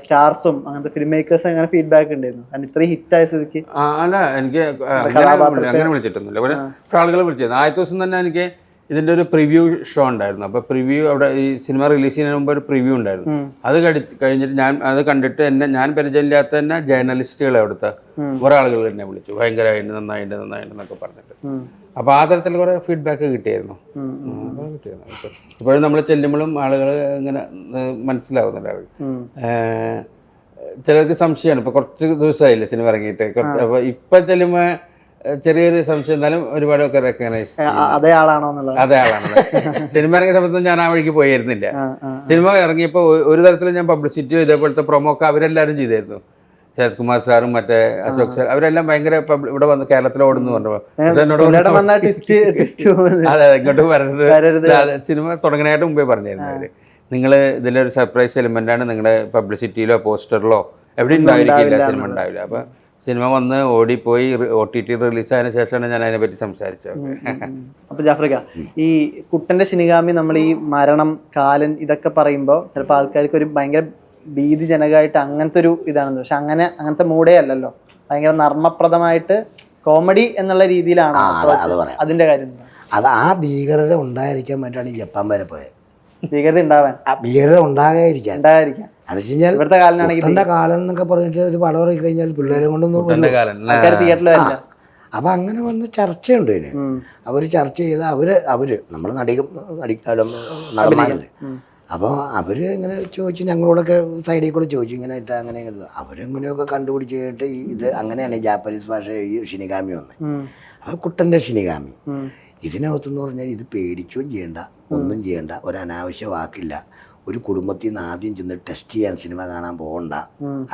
സ്റ്റാർസും അങ്ങനത്തെ ഫിലിം മേക്കേഴ്സ് അങ്ങനെ ഫീഡ്ബാക്ക് ഉണ്ടായിരുന്നു? കാരണം ഇത്രയും ഹിറ്റ് ആയ സ്ഥിതിക്ക്. അല്ല, എനിക്ക് അങ്ങനെ വിളിച്ചിട്ടൊന്നുമില്ല. ആളുകൾ വിളിച്ചിരുന്നു. ആദ്യത്തെ ദിവസം തന്നെ എനിക്ക് ഇതിൻ്റെ ഒരു പ്രിവ്യൂ ഷോ ഉണ്ടായിരുന്നു. അപ്പോൾ പ്രിവ്യൂ അവിടെ ഈ സിനിമ റിലീസ് ചെയ്യുന്നതിന് മുമ്പ് ഒരു പ്രിവ്യൂ ഉണ്ടായിരുന്നു. അത് കഴിഞ്ഞിട്ട് ഞാൻ അത് കണ്ടിട്ട് ഞാൻ പരിചയമില്ലാത്ത തന്നെ ജേർണലിസ്റ്റുകളെ അവിടുത്തെ കുറേ ആളുകൾ എന്നെ വിളിച്ചു, ഭയങ്കരമായിട്ട് നന്നായിട്ട് എന്നൊക്കെ പറഞ്ഞിട്ട്. അപ്പോൾ ആ തരത്തിൽ കുറേ ഫീഡ്ബാക്ക് കിട്ടിയായിരുന്നു. ഇപ്പോഴും നമ്മൾ ചെല്ലുമ്പോഴും ആളുകൾ ഇങ്ങനെ മനസ്സിലാവുന്നുണ്ട്. ചിലർക്ക് സംശയമാണ്. ഇപ്പോൾ കുറച്ച് ദിവസമായില്ലേ സിനിമ ഇറങ്ങിയിട്ട്, അപ്പോൾ ഇപ്പം ചെല്ലുമ്പോൾ ചെറിയൊരു സംശയം, എന്നാലും ഒരുപാടൊക്കെ റെക്കഗ്നൈസ് അതേ ആളാണോ അതേ ആളാണ്. സിനിമ ഇറങ്ങിയ സമയത്ത് ഞാൻ ആ വഴിക്ക് പോയിരുന്നില്ല. സിനിമ ഇറങ്ങിയപ്പോൾ ഒരു തരത്തിലും ഞാൻ പബ്ലിസിറ്റിയോ ഇതേപോലത്തെ പ്രൊമോ ഒക്കെ അവരെല്ലാവരും ചെയ്തായിരുന്നു. ശരത് കുമാർ സാറും മറ്റേ അശോക് സാർ അവരെല്ലാം ഭയങ്കര ഇവിടെ വന്ന് കേരളത്തിൽ ഓടുന്നു പറഞ്ഞു. അതെ, ഇങ്ങോട്ട് വരരുത്, സിനിമ തുടങ്ങാനായിട്ട് മുമ്പേ പറഞ്ഞിരുന്നു അവര്. നിങ്ങൾ ഇതിലൊരു സർപ്രൈസ് എലിമെന്റാണ്, നിങ്ങളുടെ പബ്ലിസിറ്റിയിലോ പോസ്റ്ററിലോ എവിടെ ഉണ്ടായിരിക്കില്ല, സിനിമ ഉണ്ടാവില്ല. അപ്പൊ സിനിമ വന്ന് ഓടിപ്പോയി OTT റിലീസായതിനു ശേഷമാണ് ഞാൻ അതിനെപ്പറ്റി സംസാരിച്ചത്. അപ്പൊ ജാഫ്രിക്ക, ഈ കുട്ടന്റെ ശിനിഗാമി നമ്മൾ ഈ മരണം, കാലൻ ഇതൊക്കെ പറയുമ്പോൾ ചിലപ്പോൾ ആൾക്കാർക്ക് ഒരു ഭയങ്കര ഭീതിജനകമായിട്ട് അങ്ങനത്തെ ഒരു ഇതാണ്. പക്ഷെ അങ്ങനത്തെ മൂടേ അല്ലല്ലോ, ഭയങ്കര നർമ്മപ്രദമായിട്ട് കോമഡി എന്നുള്ള രീതിയിലാണ് അതിന്റെ കാര്യം. അത് ആ ഭീകരത ഉണ്ടായിരിക്കാൻ വേണ്ടിയാണ് ഈ ജപ്പാൻ വരെ പോയത്. ഭീകരത ഉണ്ടാകാതിരിക്കാൻ അത് വെച്ച് കഴിഞ്ഞാൽ കുട്ടന്റെ കാലം എന്നൊക്കെ പറഞ്ഞിട്ട് ഒരു പടം ഇറങ്ങി കഴിഞ്ഞാൽ പിള്ളേരെ കൊണ്ടൊന്നും അപ്പൊ അങ്ങനെ വന്ന് ചർച്ചയുണ്ട് ഇതിന്. അവര് ചർച്ച ചെയ്ത് അവര് നമ്മൾ നടന്മാരല്ലേ, അപ്പോൾ അവര് ഇങ്ങനെ ചോദിച്ചു, ഞങ്ങളോടൊക്കെ സൈഡിൽ കൂടെ ചോദിച്ചു, ഇങ്ങനെ ഇട്ടാ അങ്ങനെ അവരെങ്ങനെയൊക്കെ കണ്ടുപിടിച്ച് കഴിഞ്ഞിട്ട് ഇത് അങ്ങനെയാണ് ജാപ്പനീസ് ഭാഷ ഈ ഷിനിഗാമി വന്നത്. അപ്പോൾ കുട്ടന്റെ ഷിനിഗാമി ഇതിനകത്തെന്ന് പറഞ്ഞാൽ ഇത് പേടിക്കുകയും ചെയ്യണ്ട, ഒന്നും ചെയ്യണ്ട, ഒരു അനാവശ്യ വാക്കില്ല. ഒരു കുടുംബത്തിൽ നിന്ന് ആദ്യം ചെന്ന് ടെസ്റ്റ് ചെയ്യാൻ സിനിമ കാണാൻ പോകണ്ട.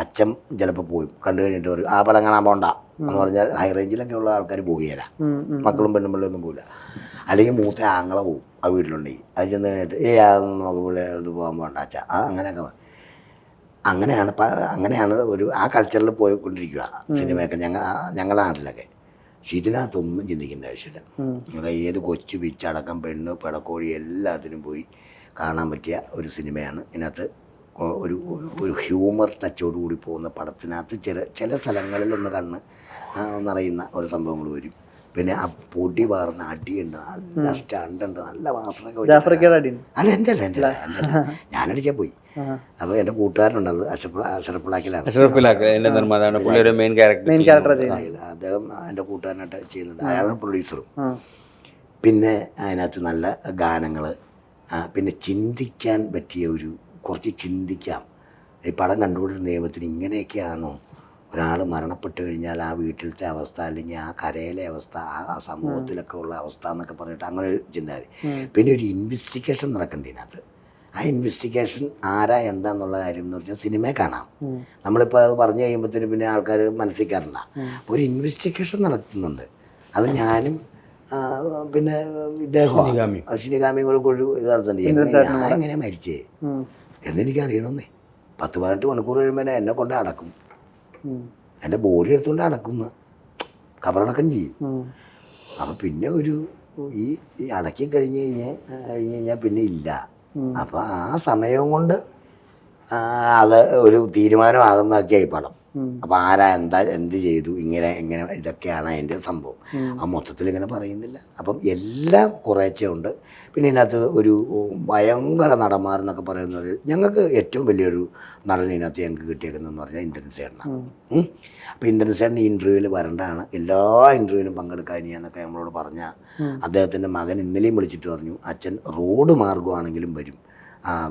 അച്ഛൻ ചിലപ്പോൾ പോയി കണ്ടു കഴിഞ്ഞിട്ട് ഒരു ആ പടം കാണാൻ പോകണ്ട എന്ന് പറഞ്ഞാൽ ഹൈ റേഞ്ചിലൊക്കെ ഉള്ള ആൾക്കാർ പോവുകയില്ല, മക്കളും പെണ്ണുമ്പിള്ളൊന്നും പോകില്ല. അല്ലെങ്കിൽ മൂത്ത ആങ്ങളെ പോവും ആ വീട്ടിലുണ്ടെങ്കിൽ, അത് ചെന്ന് കഴിഞ്ഞിട്ട് നമുക്ക് പിള്ളേ ഇത് പോകാൻ പോകണ്ട അച്ഛ അങ്ങനെയൊക്കെ. അങ്ങനെയാണ് ഒരു ആ കൾച്ചറിൽ പോയിക്കൊണ്ടിരിക്കുക സിനിമയൊക്കെ ഞങ്ങളുടെ നാട്ടിലൊക്കെ. പക്ഷെ ഇതിനകത്തൊന്നും ചിന്തിക്കേണ്ട ആവശ്യമില്ല. നിങ്ങളുടെ ഏത് കൊച്ചു പിച്ചടക്കം പെണ്ണ് പെടക്കോഴി എല്ലാത്തിനും പോയി കാണാൻ പറ്റിയ ഒരു സിനിമയാണ്. ഇതിനകത്ത് ഒരു ഹ്യൂമർ ടച്ചോടുകൂടി പോകുന്ന പടത്തിനകത്ത് ചില സ്ഥലങ്ങളിലൊന്ന് കണ്ണ് നിറയുന്ന ഒരു സംഭവങ്ങൾ വരും. പിന്നെ ആ പൊടി പാർന്ന അടിയുണ്ട്, നല്ല സ്റ്റണ്ടുണ്ട്, നല്ല വാസനൊക്കെ. അല്ല എൻ്റെ ഞാനടിച്ചാൽ പോയി. അപ്പോൾ എൻ്റെ കൂട്ടുകാരനുണ്ടത് അഷറഫുള്ളാക്കിലാണ്, അദ്ദേഹം എൻ്റെ കൂട്ടുകാരനായിട്ട് ചെയ്യുന്നുണ്ട്, അയാളാണ് പ്രൊഡ്യൂസറും. പിന്നെ അതിനകത്ത് നല്ല ഗാനങ്ങൾ, പിന്നെ ചിന്തിക്കാൻ പറ്റിയ കുറച്ച് ചിന്തിക്കാം. ഈ പടം കണ്ടുകൊണ്ടിരുന്ന നിയമത്തിന് ഇങ്ങനെയൊക്കെയാണോ ഒരാൾ മരണപ്പെട്ട് കഴിഞ്ഞാൽ ആ വീട്ടിലത്തെ അവസ്ഥ, അല്ലെങ്കിൽ ആ കരയിലെ അവസ്ഥ, ആ സമൂഹത്തിലൊക്കെ ഉള്ള അവസ്ഥ എന്നൊക്കെ പറഞ്ഞിട്ട് അങ്ങനെ ഒരു ചിന്താതി. പിന്നെ ഒരു ഇൻവെസ്റ്റിഗേഷൻ നടക്കേണ്ട ഇതിനകത്ത്. ആ ഇൻവെസ്റ്റിഗേഷൻ ആരാ എന്താന്നുള്ള കാര്യം എന്ന് വെച്ചാൽ സിനിമയെ കാണാം. നമ്മളിപ്പോൾ അത് പറഞ്ഞു കഴിയുമ്പോഴത്തേന് പിന്നെ ആൾക്കാർ മനസ്സിലാക്കാറില്ല. അപ്പോൾ ഒരു ഇൻവെസ്റ്റിഗേഷൻ നടത്തുന്നുണ്ട്. അത് ഞാനും പിന്നെ ഇദ്ദേഹം ഷിനിഗാമിയും കൂടെ ഇത് നടത്തുന്നുണ്ട്. ഞാൻ എങ്ങനെ മരിച്ചേ എന്നെനിക്ക് അറിയണമെന്നേ. 10-18 മണിക്കൂർ കഴിയുമ്പോൾ എന്നെ കൊണ്ട് അടക്കും, എൻ്റെ ബോഡി എടുത്തുകൊണ്ട് അടക്കുന്നു, കബറടക്കം ചെയ്യും. അപ്പം പിന്നെ ഈ അടക്കി കഴിഞ്ഞ് കഴിഞ്ഞാൽ പിന്നെ ഇല്ല. അപ്പം ആ സമയം കൊണ്ട് അത് ഒരു തീരുമാനമാകുന്നതൊക്കെയായി പടം. അപ്പം ആരാ എന്ത് ചെയ്തു, ഇങ്ങനെ ഇതൊക്കെയാണ് അതിൻ്റെ സംഭവം. ആ മൊത്തത്തിൽ ഇങ്ങനെ പറയുന്നില്ല. അപ്പം എല്ലാം കുറേശ്ശെ ഉണ്ട്. പിന്നെ ഇതിനകത്ത് ഒരു ഭയങ്കര നടന്മാരെന്നൊക്കെ പറയുന്നത്, ഞങ്ങൾക്ക് ഏറ്റവും വലിയൊരു നടൻ ഇതിനകത്ത് ഞങ്ങൾക്ക് കിട്ടിയേക്കുന്നതെന്ന് പറഞ്ഞാൽ ഇന്ദ്രൻസേട്ടനാണ്. അപ്പോൾ ഇന്ദ്രൻസേട്ടൻ ഈ ഇൻ്റർവ്യൂവിൽ വരേണ്ടതാണ്, എല്ലാ ഇൻ്റർവ്യൂവിലും പങ്കെടുക്കാനിയാന്നൊക്കെ നമ്മളോട് പറഞ്ഞാൽ അദ്ദേഹത്തിൻ്റെ മകൻ ഇന്നലെയും വിളിച്ചിട്ട് പറഞ്ഞു, അച്ഛൻ റോഡ് മാർഗമാണെങ്കിലും വരും,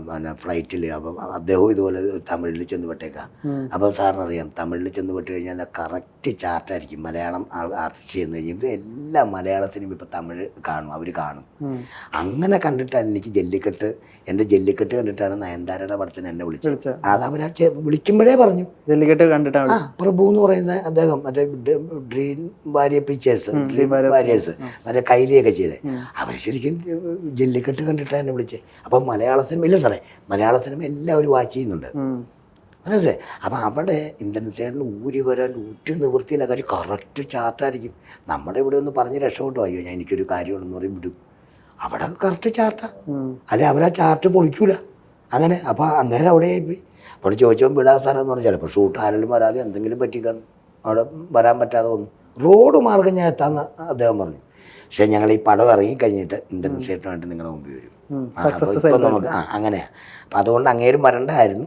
പിന്നെ ഫ്ലൈറ്റിൽ. അപ്പം അദ്ദേഹവും ഇതുപോലെ തമിഴിൽ ചെന്ന് പെട്ടേക്കാം. അപ്പം സാറിനറിയാം, തമിഴിൽ ചെന്ന് പെട്ട് കഴിഞ്ഞാൽ കറക്റ്റ് ചാർട്ടായിരിക്കും. മലയാളം ആർട്ടിസ്റ്റ് ചെന്ന് കഴിയുമ്പോൾ എല്ലാം മലയാള സിനിമ ഇപ്പം തമിഴ് കാണും, അവർ കാണും. അങ്ങനെ കണ്ടിട്ടാണ് എനിക്ക് എൻ്റെ ജല്ലിക്കെട്ട് കണ്ടിട്ടാണ് നയൻതാരയുടെ പടത്തിന് എന്നെ വിളിച്ചത്. അത് അവർ വിളിക്കുമ്പോഴേ പറഞ്ഞു ജല്ലിക്കെട്ട് കണ്ടിട്ടാണ്. പ്രഭു എന്ന് പറയുന്ന അദ്ദേഹം മറ്റേ ഡ്രീം വാരിയ പിക്ചേഴ്സ്, ഡ്രീം വാരിയേഴ്സ് മറ്റേ കൈലിയൊക്കെ ചെയ്തേ, അവർ ശരിക്കും ജല്ലിക്കെട്ട് കണ്ടിട്ടാണ് എന്നെ വിളിച്ചത്. അപ്പം മലയാള സിനിമ ഇല്ല സാറേ, മലയാള സിനിമ എല്ലാവരും വാച്ച് ചെയ്യുന്നുണ്ട്, മനസ്സിലായി. അപ്പം അവിടെ ഇന്ദ്രൻസേട്ടന് ഊരി വരാൻ നിവൃത്തിയില്ല. കാര്യം കറക്റ്റ് ചാർട്ടായിരിക്കും. നമ്മുടെ ഇവിടെ ഒന്ന് പറഞ്ഞ് രക്ഷപ്പെട്ടു, അയ്യോ ഞാൻ എനിക്കൊരു കാര്യമുണ്ടെന്ന് പറയും വിടും. അവിടെ കറക്റ്റ് ചാർട്ടാ, അല്ലെ അവരാ ചാർട്ട് പൊളിക്കൂല അങ്ങനെ. അപ്പം അങ്ങനെ അവിടെ പോയി അവിടെ ചോദിച്ചപ്പോൾ വിടാൻ സാറെന്ന് പറഞ്ഞാൽ ചിലപ്പോൾ ഷൂട്ട് ആരെങ്കിലും വരാതെ എന്തെങ്കിലും പറ്റിക്കാണ് അവിടെ വരാൻ പറ്റാതെ വന്നു. റോഡ് മാർഗം ഞാൻ എത്താമെന്ന് അദ്ദേഹം പറഞ്ഞു. പക്ഷെ ഞങ്ങൾ ഈ പടം ഇറങ്ങി കഴിഞ്ഞിട്ട് ഇൻ്റർനെറ്റ് നിങ്ങളുടെ മുമ്പിൽ വരും. അപ്പോൾ ഇപ്പം നമുക്ക് അങ്ങനെയാണ്. അപ്പം അതുകൊണ്ട് അങ്ങേരും വരണ്ടായിരുന്നു.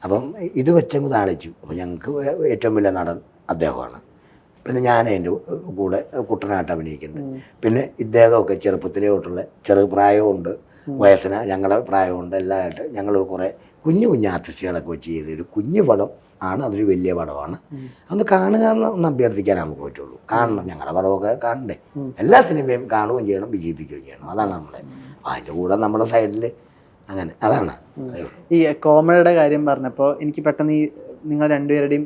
അപ്പം ഇത് വെച്ചങ്ങ് താളിച്ചു. അപ്പം ഞങ്ങൾക്ക് ഏറ്റവും വലിയ നടൻ അദ്ദേഹമാണ്. പിന്നെ ഞാൻ അതിൻ്റെ കൂടെ കുട്ടനായിട്ട് അഭിനയിക്കുന്നുണ്ട്. പിന്നെ ഇദ്ദേഹമൊക്കെ ചെറുപ്പത്തിലേ തൊട്ടുള്ള ചെറുപ്രായമുണ്ട്, വയസ്സിന് ഞങ്ങളുടെ പ്രായമുണ്ട്, എല്ലാമായിട്ട് ഞങ്ങൾ കുറേ കുഞ്ഞു കുഞ്ഞു ആർട്ടിസ്റ്റുകളൊക്കെ വെച്ച് ചെയ്തൊരു കുഞ്ഞു പടം ആണ്. അതൊരു വലിയ പടമാണ്. അതൊന്ന് കാണുക എന്ന് അഭ്യർത്ഥിക്കാൻ നമുക്ക് പറ്റുള്ളൂ. കാണണം, ഞങ്ങളുടെ പടമൊക്കെ കാണണ്ടേ. എല്ലാ സിനിമയും കാണുകയും ചെയ്യണം, വിജയിപ്പിക്കുകയും ചെയ്യണം. അതാണ് നമ്മളെ. അതിൻ്റെ കൂടെ നമ്മുടെ സൈഡിൽ അങ്ങനെ അതാണ്. ഈ കോമഡിയുടെ കാര്യം പറഞ്ഞപ്പോൾ എനിക്ക് പെട്ടെന്ന് ഈ നിങ്ങൾ രണ്ടുപേരുടെയും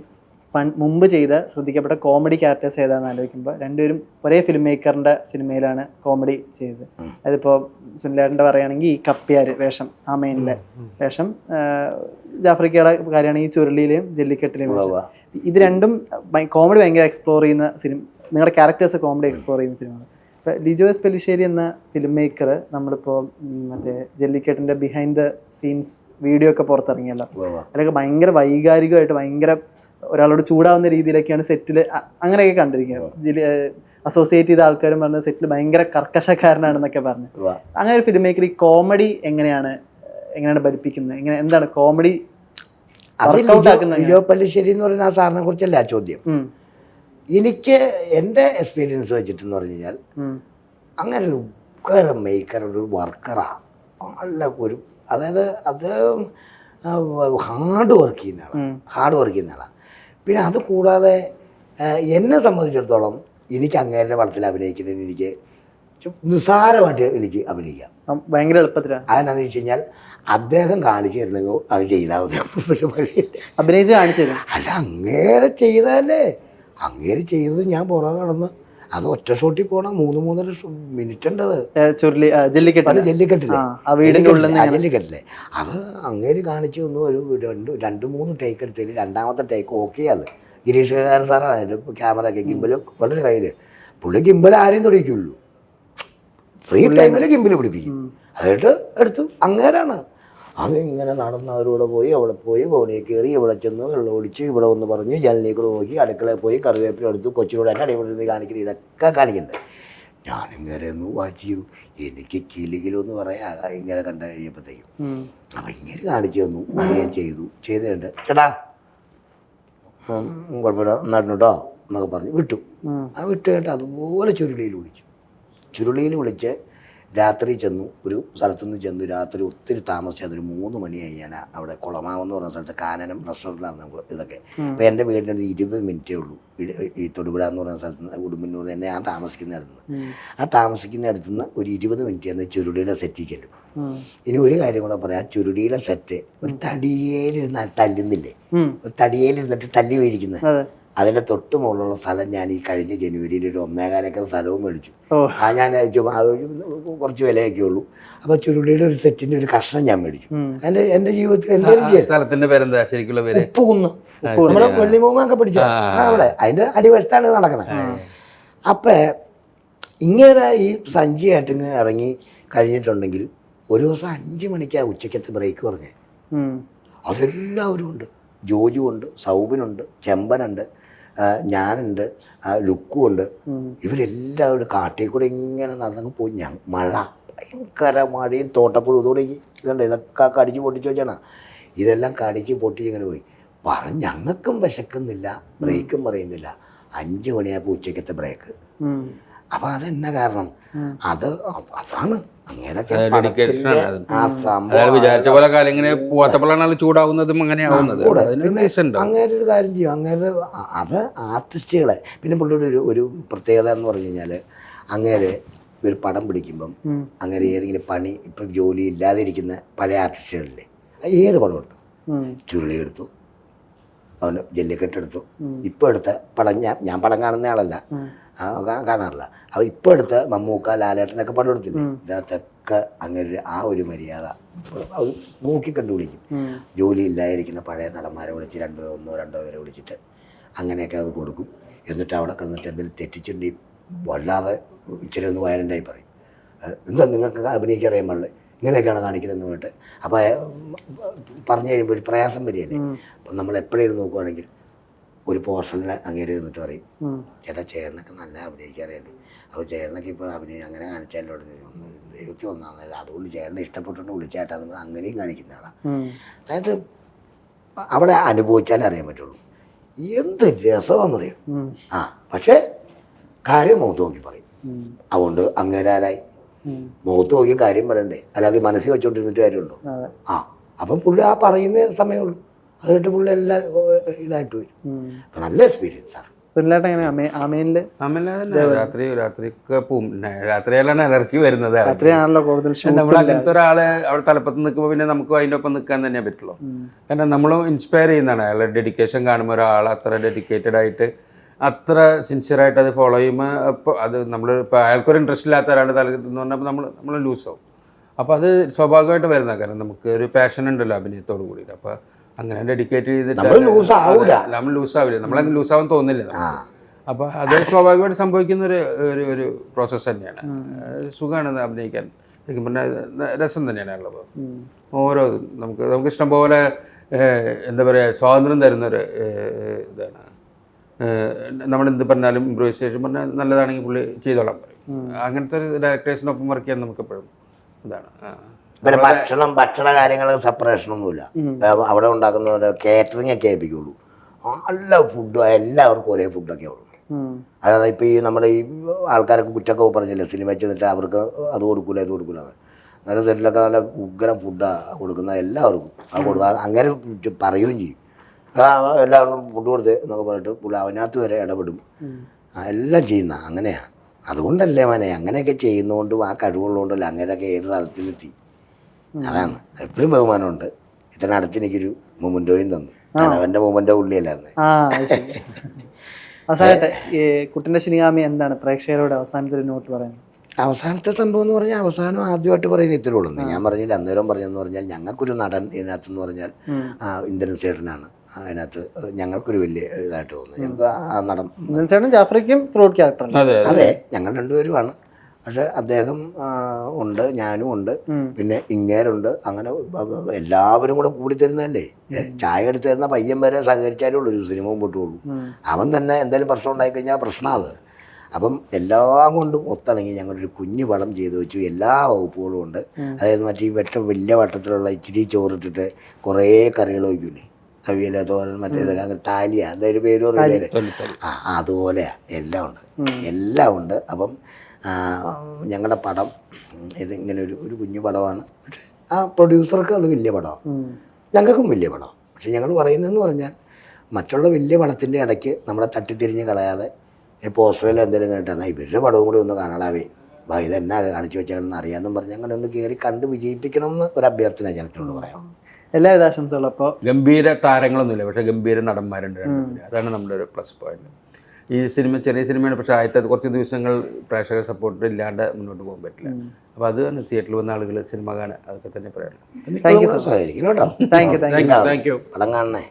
മുമ്പ് ചെയ്ത ശ്രദ്ധിക്കപ്പെട്ട കോമഡി ക്യാരക്ടേഴ്സ് ഏതാണെന്ന് ആലോചിക്കുമ്പോൾ രണ്ടുപേരും ഒരേ ഫിലിം മേക്കറിൻ്റെ സിനിമയിലാണ് കോമഡി ചെയ്തത്. അതിപ്പോൾ സുനിലേട്ടൻ്റെ പറയുകയാണെങ്കിൽ ഈ കപ്പ്യാർ വേഷം, ആ മെയിനിലെ വേഷം, ജാഫ്രിക്കയുടെ കാര്യമാണെങ്കിൽ ഈ ചുരുളിയിലെയും ജല്ലിക്കെട്ടിലെയും. ഇത് രണ്ടും കോമഡി ഭയങ്കര എക്സ്പ്ലോർ ചെയ്യുന്ന സിനിമ, നിങ്ങളുടെ ക്യാരക്ടേഴ്സ് കോമഡി എക്സ്പ്ലോർ ചെയ്യുന്ന സിനിമ. ഇപ്പം ലിജോ എസ് പെല്ലിശ്ശേരി എന്ന ഫിലിം മേക്കർ നമ്മളിപ്പോൾ മറ്റേ ജല്ലിക്കെട്ടിൻ്റെ ബിഹൈൻഡ് ദ സീൻസ് വീഡിയോ ഒക്കെ പുറത്തിറങ്ങിയല്ലോ. അതിലൊക്കെ ഭയങ്കര വൈകാരികമായിട്ട് ഭയങ്കര ഒരാളോട് ചൂടാവുന്ന രീതിയിലൊക്കെയാണ് സെറ്റിൽ അങ്ങനെയൊക്കെ കണ്ടിരിക്കുന്നത്. അസോസിയേറ്റ് ചെയ്ത ആൾക്കാരും പറഞ്ഞ സെറ്റിൽ ഭയങ്കര കർക്കശക്കാരനാണെന്നൊക്കെ പറഞ്ഞു. അങ്ങനെ ഒരു ഫിലിം മേക്കർ ഈ കോമഡി എങ്ങനെയാണ് ഭരിപ്പിക്കുന്നത്? എന്താണ് കോമഡി ലിജോ പെല്ലിശ്ശേരി എന്ന് പറയുന്ന ആ സാറിനെ കുറിച്ചല്ല ചോദ്യം. എനിക്ക് എൻ്റെ എക്സ്പീരിയൻസ് വെച്ചിട്ടെന്ന് പറഞ്ഞു കഴിഞ്ഞാൽ അങ്ങനെ ഒരു മേക്കർ, ഒരു വർക്കറാണ്. നല്ല ഒരു, അതായത് അത് ഹാർഡ് വർക്ക് ചെയ്യുന്ന ആളാണ്. പിന്നെ അത് കൂടാതെ എന്നെ സംബന്ധിച്ചിടത്തോളം എനിക്ക് അങ്ങേരുടെ പടത്തിൽ അഭിനയിക്കുന്നതിന് എനിക്ക് നിസ്സാരമായിട്ട് എനിക്ക് അഭിനയിക്കാം, ഭയങ്കര എളുപ്പത്തിലാണ്. അതെന്നാന്ന് വെച്ച് കഴിഞ്ഞാൽ അദ്ദേഹം കാണിച്ചു തരുന്നെങ്കിൽ അത് ചെയ്താൽ മതി. അഭിനയിച്ച് കാണിച്ചു തരും. അല്ല, അങ്ങേരെ ചെയ്താലേ, അങ്ങേര് ചെയ്തത് ഞാൻ പുറകെ നടന്ന് അത് ഒറ്റ ഷോട്ടിൽ പോകണം. 3-3.5 മിനിറ്റ് ഉണ്ട്. അത് ജല്ലിക്കെട്ടില്ലേ അത് അങ്ങേര് കാണിച്ചു തന്നു. ഒരു 2-3 ടേക്ക് എടുത്തതിൽ രണ്ടാമത്തെ ടേക്ക് ഓക്കെ. അത് ഗിരീഷ് സാറാണ് അതിൻ്റെ ക്യാമറ ഒക്കെ, ഗിംബല് വളരെ കയ്യിൽ. പുള്ളി ഗിംബൽ ആരെയും തുടങ്ങിക്കുള്ളൂ, ഫ്രീ ടൈമിൽ ഗിംബിൽ പിടിപ്പിക്കും. അതായിട്ട് എടുത്തു അങ്ങേരാണ്. അത് ഇങ്ങനെ നടന്ന് അവരോട് പോയി, അവിടെ പോയി കോണിയെ കയറി, ഇവിടെ ചെന്ന് വെള്ളം ഒടിച്ച്, ഇവിടെ ഒന്ന് പറഞ്ഞ്, ജനലിൽ കൂടെ നോക്കി, അടുക്കളയിൽ പോയി കറിവേപ്പില എടുത്തു, കൊച്ചിനോട് തന്നെ അടിപൊളി കാണിക്കുന്നത്, ഇതൊക്കെ കാണിക്കണ്ടേ. ഞാനിങ്ങനെ ഒന്ന് വാച്ച് ചെയ്തു. എനിക്ക് കിലുകിലൊന്ന് പറയാ ഇങ്ങനെ കണ്ടു കഴിയുമ്പോഴത്തേക്കും. അപ്പം ഇങ്ങനെ കാണിച്ചു തന്നു. അത് ഞാൻ ചെയ്തിട്ടുണ്ട്. ചേട്ടാ കുഴപ്പമില്ല, നന്നായിരുന്നു കേട്ടോ എന്നൊക്കെ പറഞ്ഞ് വിട്ടു. ആ വിട്ട് കേട്ട് അതുപോലെ ചുരുളിയിൽ വിളിച്ച് രാത്രി ചെന്നു. ഒരു സ്ഥലത്തുനിന്ന് ചെന്നു. രാത്രി ഒത്തിരി താമസിച്ചത്. ഒരു 3 മണിയായി. ഞാൻ അവിടെ കുളമാവെന്ന് പറഞ്ഞ സ്ഥലത്ത് കാനനം റെസ്റ്റോറൻറ്റിലാണ് ഇതൊക്കെ. അപ്പോൾ എൻ്റെ വീടിൻ്റെ 20 മിനിറ്റേ ഉള്ളൂ ഈ തൊടുപുഴ എന്ന് പറയുന്ന സ്ഥലത്ത് നിന്ന്, ഉടുമ്പന്നൂർ തന്നെ ഞാൻ താമസിക്കുന്ന അടുത്തുനിന്ന് ഒരു 20 മിനിറ്റ് എന്ന് ചുരുളിയുടെ സെറ്റിൽ ചെല്ലും. ഇനി ഒരു കാര്യം കൂടെ പറയാം. ചുരുളിയുടെ സെറ്റ് ഒരു തടിയേലിരുന്ന് തല്ലുന്നില്ലേ, ഒരു തടിയേലിരുന്നിട്ട് തല്ലി മേടിക്കുന്നത്, അതിൻ്റെ തൊട്ട് മുകളിലുള്ള സ്ഥലം ഞാൻ ഈ കഴിഞ്ഞ ജനുവരിയിൽ ഒരു 1.25 ഏക്കർ സ്ഥലവും മേടിച്ചു. ഞാൻ കുറച്ച് വിലയൊക്കെ ഉള്ളൂ. അപ്പോൾ ചുരുളിയുടെ ഒരു സെറ്റിൻ്റെ ഒരു കഷ്ണം ഞാൻ മേടിച്ചു. എൻ്റെ ജീവിതത്തിൽ എന്തെങ്കിലും ഉപ്പുകുന്ന്, നമ്മുടെ വെള്ളിമൂങ്ങൊക്കെ പിടിച്ച അവിടെ അതിൻ്റെ അടിവശത്താണ് നടക്കണത്. അപ്പം ഇങ്ങനെ ഈ സഞ്ചിയായിട്ട് ഇങ്ങനെ ഇറങ്ങി കഴിഞ്ഞിട്ടുണ്ടെങ്കിൽ ഒരു ദിവസം 5 മണിക്കാണ് ഉച്ചക്കത്തെ ബ്രേക്ക് പറഞ്ഞത്. അതെല്ലാവരും ഉണ്ട്. ജോജു ഉണ്ട്, സൗബിനുണ്ട്, ചെമ്പനുണ്ട്, ഞാനുണ്ട്, ലുക്കുണ്ട്. ഇവരെല്ലാവരും കാട്ടിൽ കൂടെ ഇങ്ങനെ നടന്നങ്ങ് പോയി. മഴ, ഭയങ്കര മഴയും തോട്ടപ്പുഴും ഇതോടെ ഇതുണ്ട്. ഇതൊക്കെ കടിച്ച് പൊട്ടിച്ച് വെച്ചാണ്. ഇതെല്ലാം കടിച്ച് പൊട്ടിച്ച് ഇങ്ങനെ പോയി. ഞങ്ങൾക്കും വിശക്കുന്നില്ല, ബ്രേക്കും പറയുന്നില്ല. 5 മണിയായപ്പോൾ ഉച്ചക്കത്തെ ബ്രേക്ക്. അപ്പം അതെന്നാ കാരണം? അതാണ് അങ്ങനെയൊക്കെ വിചാരിച്ച പോലെ കാലം ഇങ്ങനെ പോവാത്തപ്പോഴാണ് ചൂടാവുന്നതും അങ്ങനെ ആവുന്നത്. അങ്ങനെ ഒരു കാര്യം ചെയ്യും. അങ്ങനെ അത് ആർട്ടിസ്റ്റുകളെ. പിന്നെ പുള്ളിയുടെ ഒരു പ്രത്യേകത എന്ന് പറഞ്ഞു കഴിഞ്ഞാൽ, അങ്ങേര് ഒരു പടം പിടിക്കുമ്പം അങ്ങനെ ഏതെങ്കിലും പണി, ഇപ്പം ജോലി ഇല്ലാതിരിക്കുന്ന പഴയ ആർട്ടിസ്റ്റുകളില്ലേ, ഏത് പടം എടുത്തു, ചുരുളി എടുത്തു, അവന് ജല്ലിക്കെട്ടെടുത്തു. ഇപ്പോൾ എടുത്ത പടം ഞാൻ പടം കാണുന്ന ആളല്ല, കാണാറില്ല. അപ്പോൾ ഇപ്പോൾ എടുത്ത് മമ്മൂക്ക, ലാലേട്ടനൊക്കെ പടം എടുത്തില്ലേ, ഇതിനകത്തൊക്കെ അങ്ങനെ ആ ഒരു മര്യാദ അത് നോക്കി കണ്ടുപിടിക്കും. ജോലി ഇല്ലാതിരിക്കുന്ന പഴയ നടന്മാരെ വിളിച്ച് 1-2 പേരെ വിളിച്ചിട്ട് അങ്ങനെയൊക്കെ അത് കൊടുക്കും. എന്നിട്ട് അവിടെ കിടന്നിട്ട് എന്തെങ്കിലും തെറ്റിച്ചിട്ടുണ്ടെങ്കിൽ വല്ലാതെ ഇച്ചിരി ഒന്ന് വയലൻ്റായി പറയും. എന്താ നിങ്ങൾക്ക് അഭിനയിക്കാൻ അറിയാൻ പാടില്ല, ഇങ്ങനെയൊക്കെയാണ് കാണിക്കുന്നതെന്ന് പറഞ്ഞിട്ട്. അപ്പോൾ പറഞ്ഞു കഴിയുമ്പോൾ ഒരു പ്രയാസം വരികയല്ലേ. അപ്പം നമ്മൾ എപ്പോഴേലും നോക്കുവാണെങ്കിൽ ഒരു പോർഷനിൽ അങ്ങേര് നിന്നിട്ട് പറയും, ചേട്ടാ ചേട്ടനൊക്കെ നല്ല അഭിനയിക്കാൻ അറിയാലോ, അപ്പോൾ ചേട്ടനൊക്കെ ഇപ്പോൾ അഭിനയം അങ്ങനെ കാണിച്ചാലോ, ദൈവത്തിൽ ഒന്നാമത് അതുകൊണ്ട് ചേട്ടനെ ഇഷ്ടപ്പെട്ടുകൊണ്ട് വിളിച്ചേട്ടാന്ന് അങ്ങനെയും കാണിക്കുന്ന ആളാണ്. അതായത് അവിടെ അനുഭവിച്ചാലേ അറിയാൻ പറ്റുള്ളൂ എന്ത് രസമാണെന്ന് പറയും. പക്ഷേ കാര്യം മുഖത്ത് നോക്കി പറയും. അതുകൊണ്ട് അങ്ങേരാരായി മുഖത്ത് നോക്കി കാര്യം പറയണ്ടേ, അല്ലാതെ മനസ്സിൽ വെച്ചോണ്ടിരുന്നിട്ട് കാര്യമുണ്ടോ? അപ്പം പുള്ളി ആ പറയുന്ന സമയമുള്ളൂ, അത് കഴിഞ്ഞിട്ട് പുള്ളി എല്ലാം ഇതായിട്ട് വരും. അപ്പം നല്ല എക്സ്പീരിയൻസാണ്. രാത്രിയൊക്കെ പോവും. രാത്രിയിലാണ് എനർജി വരുന്നത്. കൂടുതൽ നമ്മൾ അങ്ങനത്തെ ഒരാള് അവിടെ തലപ്പത്ത് നിൽക്കുമ്പോൾ പിന്നെ നമുക്ക് അതിൻ്റെ ഒപ്പം നിൽക്കാൻ തന്നെ പറ്റുള്ളൂ. കാരണം നമ്മളും ഇൻസ്പയർ ചെയ്യുന്നതാണ്. അയാളുടെ ഡെഡിക്കേഷൻ കാണുമ്പോൾ ഒരാൾ അത്ര ഡെഡിക്കേറ്റഡ് ആയിട്ട് അത്ര സിൻസിയറായിട്ട് അത് ഫോളോ ചെയ്യുമ്പോൾ അപ്പോൾ അത് നമ്മൾ ഇപ്പോൾ അയാൾക്കൊരു ഇൻട്രസ്റ്റ് ഇല്ലാത്ത ഒരാളുടെ തലത്തിൽ എന്ന് പറഞ്ഞാൽ നമ്മൾ ലൂസാവും. അപ്പോൾ അത് സ്വാഭാവികമായിട്ട് വരുന്ന കാരണം നമുക്ക് ഒരു പാഷൻ ഉണ്ടല്ലോ അഭിനയത്തോട് കൂടിയിട്ട്. അപ്പോൾ അങ്ങനെ ഡെഡിക്കേറ്റ് ചെയ്തിട്ട് നമ്മൾ ലൂസാവില്ല, നമ്മളങ്ങനെ ലൂസാവാൻ തോന്നില്ല. അപ്പോൾ അത് സ്വാഭാവികമായിട്ട് സംഭവിക്കുന്ന ഒരു പ്രോസസ്സ് തന്നെയാണ്. സുഖമാണ് അഭിനയിക്കാൻ. ശരിക്കും പറഞ്ഞാൽ രസം തന്നെയാണ് ഉള്ളത്. ഓരോ നമുക്ക് ഇഷ്ടം പോലെ എന്താ പറയുക സ്വാതന്ത്ര്യം തരുന്നൊരു ഇതാണ്. നമ്മളെന്ത് പറഞ്ഞാലും ഇംപ്രൂവൈസേഷൻ പറഞ്ഞാൽ നല്ലതാണെങ്കിൽ പുള്ളി ചെയ്തോളാൻ പറയും. അങ്ങനത്തെ ഒരു ഡയറക്ടേഴ്സിനൊപ്പം വർക്ക് ചെയ്യാൻ നമുക്ക് എപ്പോഴും ഇതാണ്. പിന്നെ ഭക്ഷണ കാര്യങ്ങൾ സെപ്പറേഷനൊന്നുമില്ല. അവിടെ ഉണ്ടാക്കുന്ന കാറ്ററിംഗ് ഒക്കെ ഏൽപ്പിക്കുള്ളൂ. നല്ല ഫുഡും എല്ലാവർക്കും ഒരേ ഫുഡൊക്കെ ഉള്ളൂ. അതായത് ഇപ്പോൾ ഈ നമ്മുടെ ഈ ആൾക്കാരൊക്കെ കുറ്റൊക്കെ പറഞ്ഞില്ലേ സിനിമ ചെന്നിട്ട് അവർക്ക് അത് കൊടുക്കൂല ഇത് കൊടുക്കൂല. അങ്ങനെ സെറ്റിലൊക്കെ നല്ല ഉഗ്രം ഫുഡാണ് കൊടുക്കുന്നത് എല്ലാവർക്കും. അത് കൊടുക്കുക അങ്ങനെ പറയുകയും ചെയ്യും. എല്ലാവർക്കും ഫുഡ് കൊടുത്ത് എന്നൊക്കെ പറഞ്ഞിട്ട് പുള്ളി അവനകത്ത് വരെ ഇടപെടും. എല്ലാം ചെയ്യുന്ന അങ്ങനെയാണ്. അതുകൊണ്ടല്ലേ മോനെ അങ്ങനെയൊക്കെ ചെയ്യുന്നതുകൊണ്ട് ആ കഴിവുള്ളതുകൊണ്ടല്ലേ അങ്ങനെയൊക്കെ ഏത് തലത്തിലെത്തി. അതാണ് എപ്പോഴും ബഹുമാനമുണ്ട്. ഇതിനടുത്ത് എനിക്കൊരു മൊമെന്റോയും തന്നു. അവൻ്റെ മൊമെന്റോ ഉള്ളിയല്ലായിരുന്നു. അവസാനത്തെ കുട്ടൻ്റെ ശിനിഗാമി എന്താണ് പ്രേക്ഷകരോട് അവസാനത്തെ ഒരു നോട്ട് പറയുന്നത്? അവസാനത്തെ സംഭവം എന്ന് പറഞ്ഞാൽ അവസാനം ആദ്യമായിട്ട് പറയുന്ന ഇത്രേ ഉള്ളൂ. ഞാൻ പറഞ്ഞില്ല അന്നേരം പറഞ്ഞെന്ന് പറഞ്ഞാൽ ഞങ്ങൾക്കൊരു നടൻ ഇതിനകത്തെന്ന് പറഞ്ഞാൽ ഇന്ദ്രൻ ചേട്ടനാണ്. അതിനകത്ത് ഞങ്ങൾക്കൊരു വലിയ ഇതായിട്ട് തോന്നുന്നു. ഞങ്ങൾക്ക് ആ നടൻ ജാഫ്രിക്കും ത്രൂട്ട് ക്യാരക്ടർ. അതെ, ഞങ്ങൾ രണ്ടുപേരുമാണ്. പക്ഷെ അദ്ദേഹം ഉണ്ട്, ഞാനും ഉണ്ട്, പിന്നെ ഇങ്ങേരുണ്ട്. അങ്ങനെ എല്ലാവരും കൂടെ കൂടി തരുന്നതല്ലേ. ചായ എടുത്ത് തരുന്ന പയ്യൻ വരെ സഹകരിച്ചാലേ ഉള്ളൂ ഒരു സിനിമ മുമ്പോട്ട് പോകുള്ളൂ. അവൻ തന്നെ എന്തെങ്കിലും പ്രശ്നം ഉണ്ടായിക്കഴിഞ്ഞാൽ പ്രശ്നമാണ്. അപ്പം എല്ലാം കൊണ്ടും ഒത്തിണങ്ങി ഞങ്ങളൊരു കുഞ്ഞു പടം ചെയ്തു വെച്ചു. എല്ലാ വകുപ്പുകളും ഉണ്ട്. അതായത് മറ്റേ വലിയ വട്ടത്തിലുള്ള ഇച്ചിരി ചോറിട്ടിട്ട് കുറേ കറികൾ വയ്ക്കൂലേ, അവിയല തോരൻ മറ്റേതൊക്കെ അങ്ങനെ താലിയ എന്തായാലും പേര് പറയില്ലേ, അതുപോലെയാണ് എല്ലാം ഉണ്ട്. അപ്പം ഞങ്ങളുടെ പടം ഇതിങ്ങനെ ഒരു കുഞ്ഞു പടമാണ്. പക്ഷെ ആ പ്രൊഡ്യൂസർക്ക് അത് വലിയ പടമാണ്, ഞങ്ങൾക്കും വലിയ പടമാണ്. പക്ഷെ ഞങ്ങൾ പറയുന്നതെന്ന് പറഞ്ഞാൽ മറ്റുള്ള വലിയ പടത്തിൻ്റെ ഇടയ്ക്ക് നമ്മളെ തട്ടിത്തിരിഞ്ഞ് കളയാതെ പോസ്റ്ററിൽ എന്തെങ്കിലും കണ്ടിട്ടാണ് ഇവരുടെ പടവും കൂടി ഒന്ന് കാണാടാവേ, ഇതെന്നാ കാണിച്ചു വെച്ചാണെന്ന് അറിയാമെന്നും പറഞ്ഞ് അങ്ങനെ ഒന്ന് കയറി കണ്ട് വിജയിപ്പിക്കണം എന്ന് ഒരു അഭ്യർത്ഥന ജനത്തിനോട് പറയാം. എല്ലാവിധ ആശംസകളും. അപ്പോൾ ഗംഭീര താരങ്ങളൊന്നുമില്ല, പക്ഷേ ഗംഭീര നടന്മാരുണ്ട്. അതാണ് നമ്മുടെ ഒരു പ്ലസ് പോയിന്റ്. ഈ സിനിമ ചെറിയ സിനിമയാണ്, പക്ഷേ ആദ്യത്തെ കുറച്ച് ദിവസങ്ങൾ പ്രേക്ഷക സപ്പോർട്ട് ഇല്ലാണ്ട് മുന്നോട്ട് പോകാൻ പറ്റില്ല. അപ്പോൾ അത് തന്നെ തിയേറ്ററിൽ വന്ന ആളുകൾ സിനിമ കാണുക, അതൊക്കെ തന്നെ പറയാനുള്ളൂ. സഹകരിക്കണം കേട്ടോ. Thank you. പടം കാണണേ.